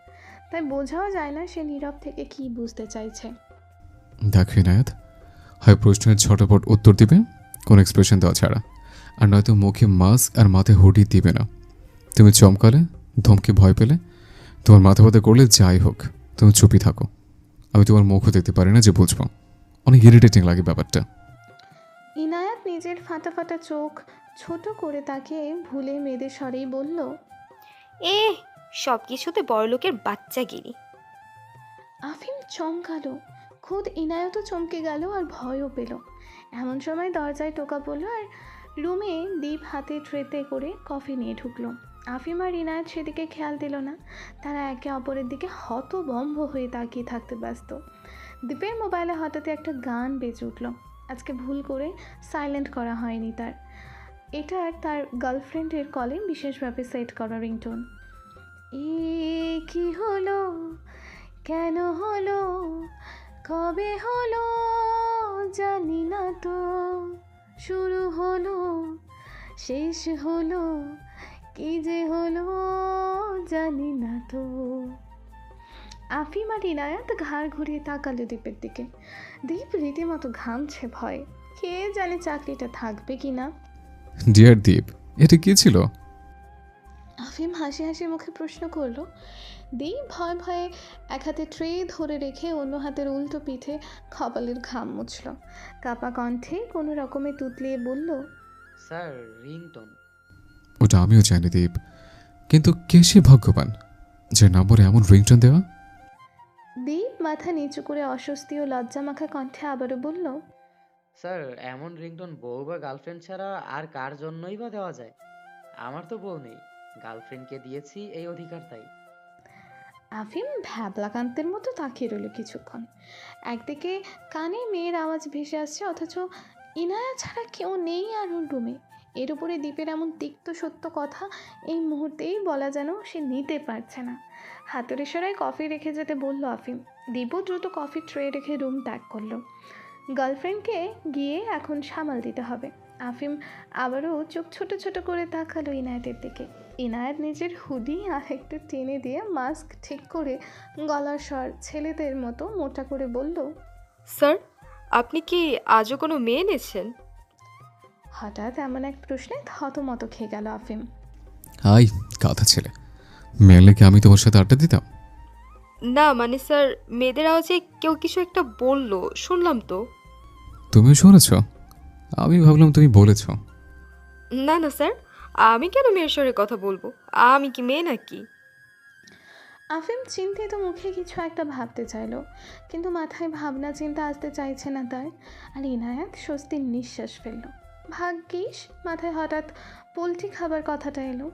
তাই বোঝাও যায় না সে নীরব থেকে কী বুঝতে চাইছে। দেখো ইনায়াত, হয় প্রশ্নের ঝটপট উত্তর দিবে কোনো এক্সপ্রেশন দেওয়া ছাড়া, আর নয়তো মুখে মাস্ক আর মাথায় হুডি দিবে না। তুমি চমকালে, ধমকে ভয় পেলে, তোমার মাথা ব্যথা করলে যাই হোক, তুমি চুপই থাকো। আমি তোমার মুখও দেখতে পারি না যে বুঝবো। অনেক ইরিটেটিং লাগে ব্যাপারটা। ইনায়াত নিজের ফাটা ফাটা চোখ ছোট করে তাকে ভুলে মেয়েদের স্বরেই বলল, এ সব কিছুতে বড়লোকের বাচ্চাগিরি। আফিম চমকালো। খুদ ইনায়াতও চমকে গেল আর ভয়ও পেল। এমন সময় দরজায় টোকা পড়ল আর রুমে দীপ হাতে ট্রেতে করে কফি নিয়ে ঢুকলো। আফিম আর ইনায়াত সেদিকে খেয়াল দিল না। তারা একে অপরের দিকে হতভম্ব হয়ে তাকিয়ে থাকতে ব্যস্ত। দীপের মোবাইলে হঠাৎ একটা গান বেজে উঠল। আজকে ভুল করে সাইলেন্ট করা হয়নি তার। এটা তার গার্লফ্রেন্ডের কলে বিশেষভাবে সেট করা রিংটোন। এ কি হলো, কেন হলো, কবে হলো জানি না তো, শুরু হলো শেষ হলো, কি যে হলো জানি না তো। আফিম আর ইনায়াত ঘাড় ঘুরিয়ে তাকালো দীপের দিকে। দীপ রীতিমতো ঘামছে ভয়। কে জানে চাকরিটা থাকবে কি না। ডিয়ার দীপ, এটা কি ছিল? আফিম হাসি হাসি মুখে প্রশ্ন করলো। দীপ ভয়ে ভয়ে এক হাতে ট্রে ধরে রেখে অন্য হাতের উল্টো পিঠে কপালের ঘাম মুছল। কাপা কণ্ঠে কোনো রকমে তুতলিয়ে বলল, স্যার রিংটোন। ওটা আমিও জানি দীপ, কিন্তু কে সে ভাগ্যবান যে নম্বরে এমন রিংটোন দেওয়া? দীপ মাথা নিচু করে অস্বস্তি ও লজ্জা মাখা কণ্ঠে আবারও বলল, স্যার এমন রিংটোন বউ বা গার্লফ্রেন্ড ছাড়া আর কার জন্যই বা দেওয়া যায়? আমার তো বউ নেই, গার্লফ্রেন্ডকে দিয়েছি এই অধিকার তাই। আফিম ভ্যাবলাকান্তের মতো তাকিয়ে রইল কিছুক্ষণ। একদিকে কানে মেয়ের আওয়াজ ভেসে আসছে, অথচ ইনায়া ছাড়া কেউ নেই আর ওর রুমে। এর উপরে দীপের এমন তিক্ত সত্য কথা এই মুহূর্তেই বলা যেন সে নিতে পারছে না। হাতের ইশারায় কফি রেখে যেতে বলল আফিম। দীপও দ্রুত কফি ট্রে রেখে রুম ত্যাগ করলো। গার্লফ্রেন্ডকে গিয়ে এখন সামাল দিতে হবে। আফিম আবারও চোখ ছোট ছোট করে তাকালো ইনায়েতের দিকে। ইনায়েত নিজের হুডি আর একটু টেনে দিয়ে মাস্ক ঠিক করে গলার স্বর ছেলেদের মতো মোটা করে বলল, স্যার, আপনি কি আজও কোনো মেয়ে এনেছেন? হঠাৎ এমন এক প্রশ্নে থতমত খেয়ে গেল আফিম। হাই কথা ছেলে, মেলে কি আমি তোমার সাথে আড্ডা দিতাম? না মানে স্যার, মেয়েদের আওয়াজে কেউ কিছু একটা বললো, শুনলাম তো। তুমিও শুনেছ? আমি ভাবলাম তুমি বলেছ। না না স্যার, আমি কেন মেয়ের স্বরে কথা বলবো? আমি কি মেয়ে নাকি? আফিম চিন্তিত মুখে কিছু একটা ভাবতে চাইলো, কিন্তু মাথায় ভাবনা চিন্তা আসতে চাইছে না তার। আর ইনায়াত স্বস্তির নিঃশ্বাস ফেলল। ভাগ্যিস মাথায় হঠাৎ পোলট্রি খাবার কথাটা এলো।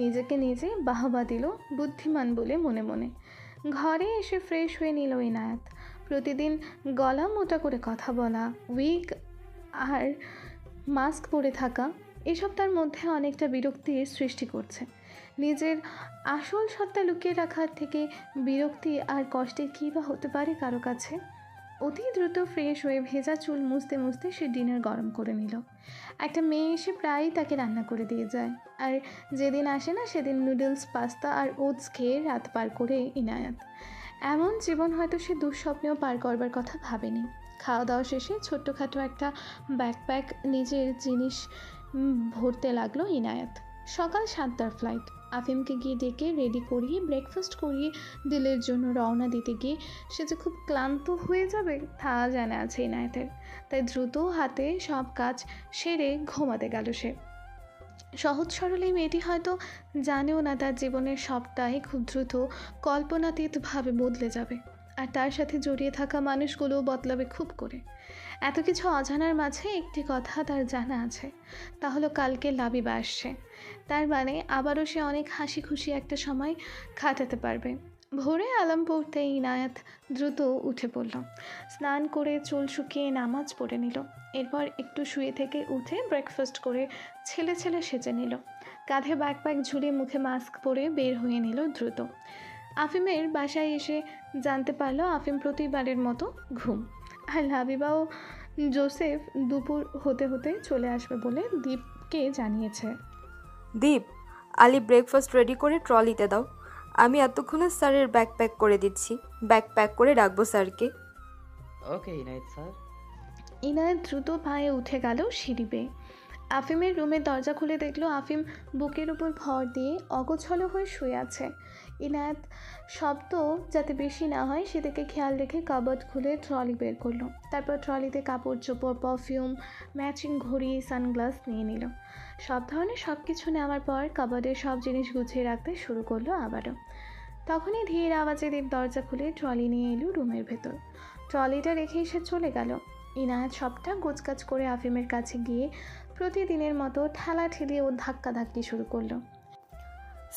নিজেকে নিজে বাহবা দিল বুদ্ধিমান বলে মনে মনে। ঘরে এসে ফ্রেশ হয়ে নিল ইনায়াত। প্রতিদিন গলা মোটা করে কথা বলা, উইগ আর মাস্ক পরে থাকা, এসব তার মধ্যে অনেকটা বিরক্তির সৃষ্টি করছে। নিজের আসল সত্তা লুকিয়ে রাখার থেকে বিরক্তি আর কষ্টের কী বা হতে পারে কারো কাছে। অতি দ্রুত ফ্রেশ হয়ে ভেজা চুল মুছতে মুছতে সে ডিনার গরম করে নিল। একটা মেয়ে এসে প্রায়ই তাকে রান্না করে দিয়ে যায়, আর যেদিন আসে না সেদিন নুডলস, পাস্তা আর ওটস খেয়ে রাত পার করে ইনায়াত। এমন জীবন হয়তো সে দুঃস্বপ্নেও পার করবার কথা ভাবেনি। খাওয়া দাওয়া শেষে ছোট্টখাটো একটা ব্যাকপ্যাক নিজের জিনিস ভরতে লাগলো ইনায়াত। সকাল 7টার ফ্লাইট। আফিমকে গিয়ে ডেকে রেডি করিয়ে ব্রেকফাস্ট করিয়ে দিলের জন্য রওনা দিতে গিয়ে সে যে খুব ক্লান্ত হয়ে যাবে তা জানা আছে ইনায়েতের। তাই দ্রুত হাতে সব কাজ সেরে ঘুমাতে গেল সে। সহজ সরল এই মেয়েটি হয়তো জানেও না তার জীবনের সবটাই খুব দ্রুত কল্পনাতীতভাবে বদলে যাবে, আর তার সাথে জড়িয়ে থাকা মানুষগুলোও বদলাবে খুব করে। এত কিছু অজানার মাঝে একটি কথা তার জানা আছে, তা হলো কালকে লাবিবা আসছে। তার মানে আবারও সে অনেক হাসি খুশি একটা সময় কাটাতে পারবে। ভোরে আলাম পড়তে ইনায়াত দ্রুত উঠে পড়ল। স্নান করে চুল শুকিয়ে নামাজ পড়ে নিল। এরপর একটু শুয়ে থেকে উঠে ব্রেকফাস্ট করে ছেলে ছেলে সেজে নিল। কাঁধে ব্যাকপ্যাক ঝুলিয়ে মুখে মাস্ক পরে বের হয়ে নিল দ্রুত। আফিমের বাসায় এসে জানতে পারলো আফিম প্রতিবারের মতো ঘুম। আর লাবিবা ও জোসেফ দুপুর হতে হতে চলে আসবে বলে দীপকে জানিয়েছে। দীপ, আলি ব্রেকফাস্ট রেডি করে ট্রলিতে দাও। আমি এতক্ষণে স্যারের ব্যাগ প্যাক করে দিচ্ছি। ব্যাগ প্যাক করে রাখবো স্যারকে। ওকে ইনায়েত স্যার। ইনায়েত দ্রুত পায়ে উঠে গেল সিঁড়ি বেয়ে। আফিমের রুমের দরজা খুলে দেখলো আফিম বুকের উপর ভর দিয়ে অগোছালো হয়ে শুয়ে আছে। ইনায়েত শব্দ যাতে বেশি না হয় সেদিকে খেয়াল রেখে কাবার্ড খুলে ট্রলি বের করলো। তারপর ট্রলিতে কাপড় চোপড়, পারফিউম, ম্যাচিং ঘড়ি, সানগ্লাস নিয়ে নিল। সব ধরনের সব কিছু নেওয়ার পর কাবার্ডের সব জিনিস গুছিয়ে রাখতে শুরু করলো আবারও। তখনই ধীর আওয়াজে দীপ দরজা খুলে ট্রলি নিয়ে এলো রুমের ভেতর। ট্রলিটা রেখে এসে চলে গেল। ইনায়েত সবটা গোছগাছ করে আফিমের কাছে গিয়ে প্রতিদিনের মতো ঠেলাঠেলি ও ধাক্কাধাক্কি শুরু করলো।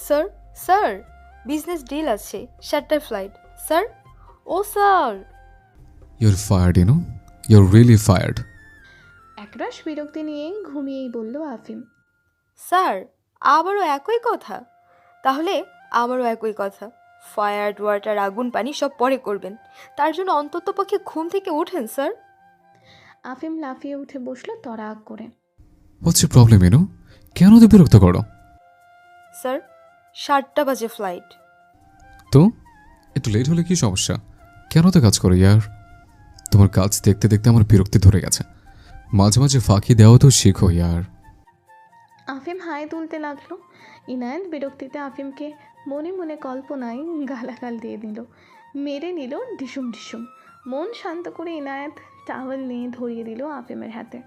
স্যার, স্যার, বিজনেস ডিল আছে, 7টার ফ্লাইট। স্যার, ও sir. You're fired, you know? You're really fired. একরাশ বিরক্তি নিয়ে ঘুমিয়েই বলল আফিম। স্যার, আবারও একই কথা? তাহলে আমারও একই কথা। ফায়ার, ওয়াটার, আগুন, পানি সব পরে করবেন। তার জন্য অন্তত পক্ষে ঘুম থেকে ওঠেন স্যার। আফিম লাফিয়ে উঠে বসলো তড়াক করে। What's your problem, you know? কেন তো বিরক্ত করো? স্যার, 7টা বাজে ফ্লাইট। তো একটু লেট হলে কি সমস্যা? কেন তো কাজ করো ইয়ার? তোমার কাজ দেখতে দেখতে আমার বিরক্তি ধরে গেছে। মাঝে মাঝে ফাঁকি দেওয়া তো শেখো ইয়ার। আফিম হাই তুলতে লাগলো। ইনায়েত বিরক্তিতে আফিমকে মনে মনে কল্পনায় গালাগাল দিয়ে দিল, মেরে নিল ঢিসুম ঢিসুম। মন শান্ত করে ইনায়েত টাওয়েল নিয়ে ধরিয়ে দিল আফিমের হাতে।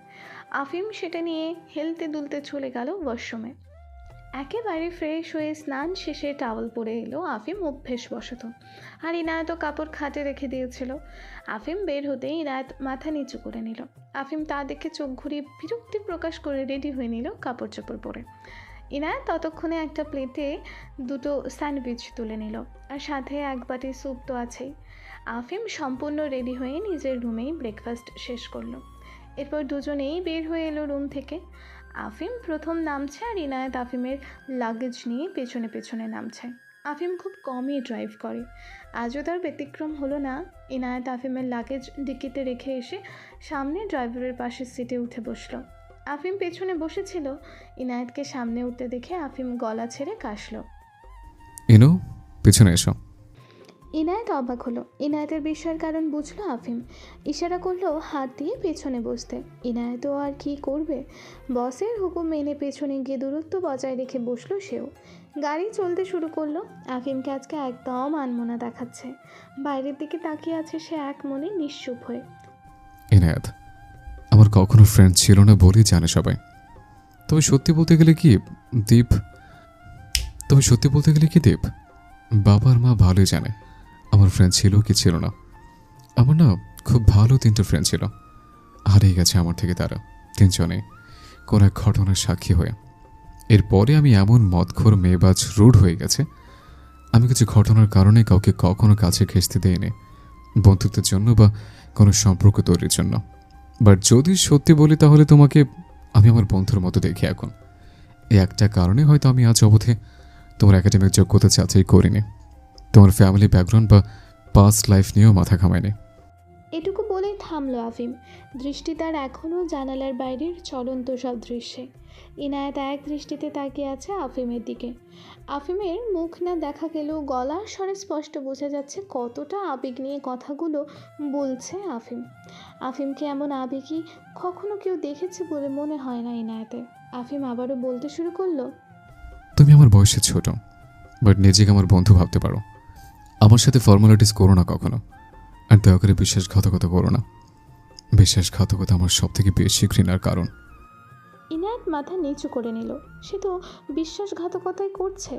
আফিম সেটা নিয়ে হেলতে দুলতে চলে গেল ওয়াশরুমে। একেবারে ফ্রেশ হয়ে স্নান শেষে টাওয়েল পরে এলো আফিম অভ্যেসবশত। আর ইনায়েতও কাপড় খাটে রেখে দিয়েছিল। আফিম বের হতেই ইনায়েত মাথা নিচু করে নিল। আফিম তা দেখে চোখ ঘুরিয়ে বিরক্তি প্রকাশ করে রেডি হয়ে নিল কাপড় চোপড় পরে। ইনায়েত ততক্ষণে একটা প্লেটে 2টো স্যান্ডউইচ তুলে নিল, আর সাথে 1 বাটি স্যুপ তো আছেই। আফিম সম্পূর্ণ রেডি হয়ে নিজের রুমেই ব্রেকফাস্ট শেষ করলো। এরপর দুজনেই বের হয়ে এলো রুম থেকে। আফিম প্রথম নামছে আর ইনায়েত আফিমের লাগেজ নিয়ে পেছনে পেছনে নামছে। আফিম খুব কমই ড্রাইভ করে, আজও তার ব্যতিক্রম হলো না। ইনায়েত আফিমের লাগেজ ডিকিতে রেখে এসে সামনে ড্রাইভারের পাশের সিটে উঠে বসলো। আফিম পেছনে বসেছিল। ইনায়েতকে সামনে উঠতে দেখে আফিম গলা ছেড়ে কাশলো। ইনো, পিছনে এসো। ইনায়েত অবাক হলো। ইনায়েতের বিস্ময়ের কারণ বুঝলো আফিম। ইশারা করলো হাত দিয়ে পেছনে বসতে। ইনায়েতও আর কি করবে, বসের হুকুম মেনে পেছনে গিয়ে দূরত্ব বজায় রেখে বসলো সেও। গাড়ি চলতে শুরু করলো। আফিমকে আজকে একদম আনমনা দেখাচ্ছে। বাইরের দিকে তাকিয়ে আছে সে এক মনে নিশ্চুপ হয়ে। ইনায়াত, আমার কখনো ফ্রেন্ড ছিল না বলেই জানে সবাই। তবে সত্যি বলতে গেলে কি দীপ, বাবা আর মা ভালোই জানে আমার ফ্রেন্ড ছিল কি ছিল না। আমার না খুব ভালো 3টে ফ্রেন্ড ছিল, হারিয়ে গেছে আমার থেকে তারা 3জনে কোন এক ঘটনার সাক্ষী হয়ে। এরপরে আমি এমন মদখোর মেয়েবাজ রুড হয়ে গেছে, আমি কিছু ঘটনার কারণে কাউকে কখনো কাছে ঘেঁষতে দেইনি, বন্ধুত্বের জন্য বা কোনো সম্পর্ক তৈরির জন্য। বাট যদি সত্যি বলি তাহলে তোমাকে আমি আমার বন্ধুর মতো দেখি এখন। এই একটা কারণে হয়তো আমি আজ অবধি তোমার একাডেমিক যোগ্যতা যাচাই করিনি, তোমার ফ্যামিলি ব্যাকগ্রাউন্ড বা পাস্ট লাইফ নিয়েও মাথা ঘামায়নি। এটুকু বলেই থামলো আফিম। দৃষ্টি তার এখনও জানালার বাইরের চলন্ত সব দৃশ্যে। ইনায়েত এক দৃষ্টিতে তাকিয়ে আছে আফিমের দিকে। আফিমের মুখ না দেখা গেলেও গলার স্বরে স্পষ্ট বোঝা যাচ্ছে কতটা আবেগ নিয়ে কথাগুলো বলছে আফিম। আফিমকে এমন আবেগই কখনো কেউ দেখেছে বলে মনে হয় না ইনায়েতের। আফিম আবারও বলতে শুরু করলো, তুমি আমার বয়সে ছোট, বাট নিজেকে আমার বন্ধু ভাবতে পারো। আমার সাথে ফর্মালিটিস করো না কখনো, আর দয়া করে বিশ্বাসঘাতকতা করো না। বিশ্বাসঘাতকতা আমার সব থেকে বেশি ঘৃণার কারণ। ইনায়েত মাথা নিচু করে নিল। সে তো বিশ্বাসঘাতকতাই করছে।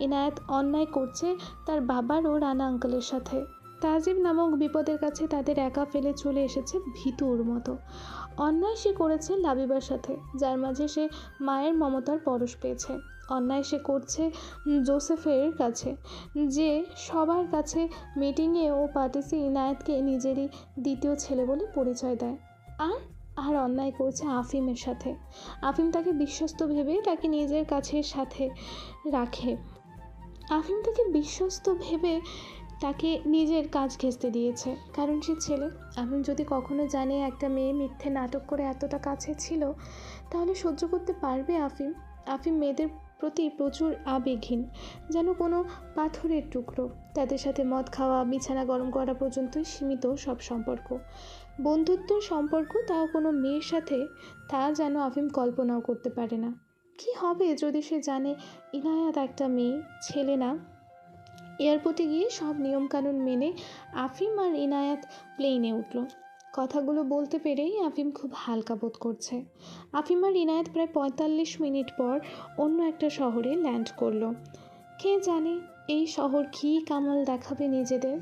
ইনায়েত অন্যায় করছে তার বাবার ও রানা আঙ্কেলের সাথে। তাজিব নামক বিপদের কাছে তাদের একা ফেলে চলে এসেছে ভীতুর মতো। অন্যায় সে করেছে লাবিবার সাথে, যার মাঝে সে মায়ের মমতার পরশ পেয়েছে। অন্যায় সে করছে জোসেফের কাছে, যে সবার কাছে মিটিংয়ে ও পার্টিসে ইনায়েতকে নিজেরই দ্বিতীয় ছেলে বলে পরিচয় দেয়। আর অন্যায় করছে আফিমের সাথে। আফিম তাকে বিশ্বস্ত ভেবে তাকে নিজের কাছে সাথে রাখে। আফিম তাকে বিশ্বস্ত ভেবে তাকে নিজের কাজ ঘেঁষতে দিয়েছে, কারণ সে ছেলে। আফিম যদি কখনো জানে একটা মেয়ে মিথ্যে নাটক করে এতটা কাছে ছিল, তাহলে সহ্য করতে পারবে আফিম? আফিম মেয়েদের প্রতি প্রচুর আবেগহীন, যেন কোনো পাথরের টুকরো। তাদের সাথে মদ খাওয়া, বিছানা গরম করা পর্যন্তই সীমিত সব সম্পর্ক। বন্ধুত্বর সম্পর্ক, তাও কোনো মেয়ের সাথে, তা যেন আফিম কল্পনাও করতে পারে না। কি হবে যদি সে জানে ইনায়াত একটা মেয়ে, ছেলে না? এয়ারপোর্টে গিয়ে সব নিয়মকানুন মেনে আফিম আর ইনায়াত প্লেনে উঠল। কথাগুলো বলতে পেরেই আফিম খুব হালকা বোধ করছে। আফিম আর ইনায়াত প্রায় 45 মিনিট পর অন্য একটা শহরে ল্যান্ড করলো। কে জানে এই শহর কী কামাল দেখাবে নিজেদের।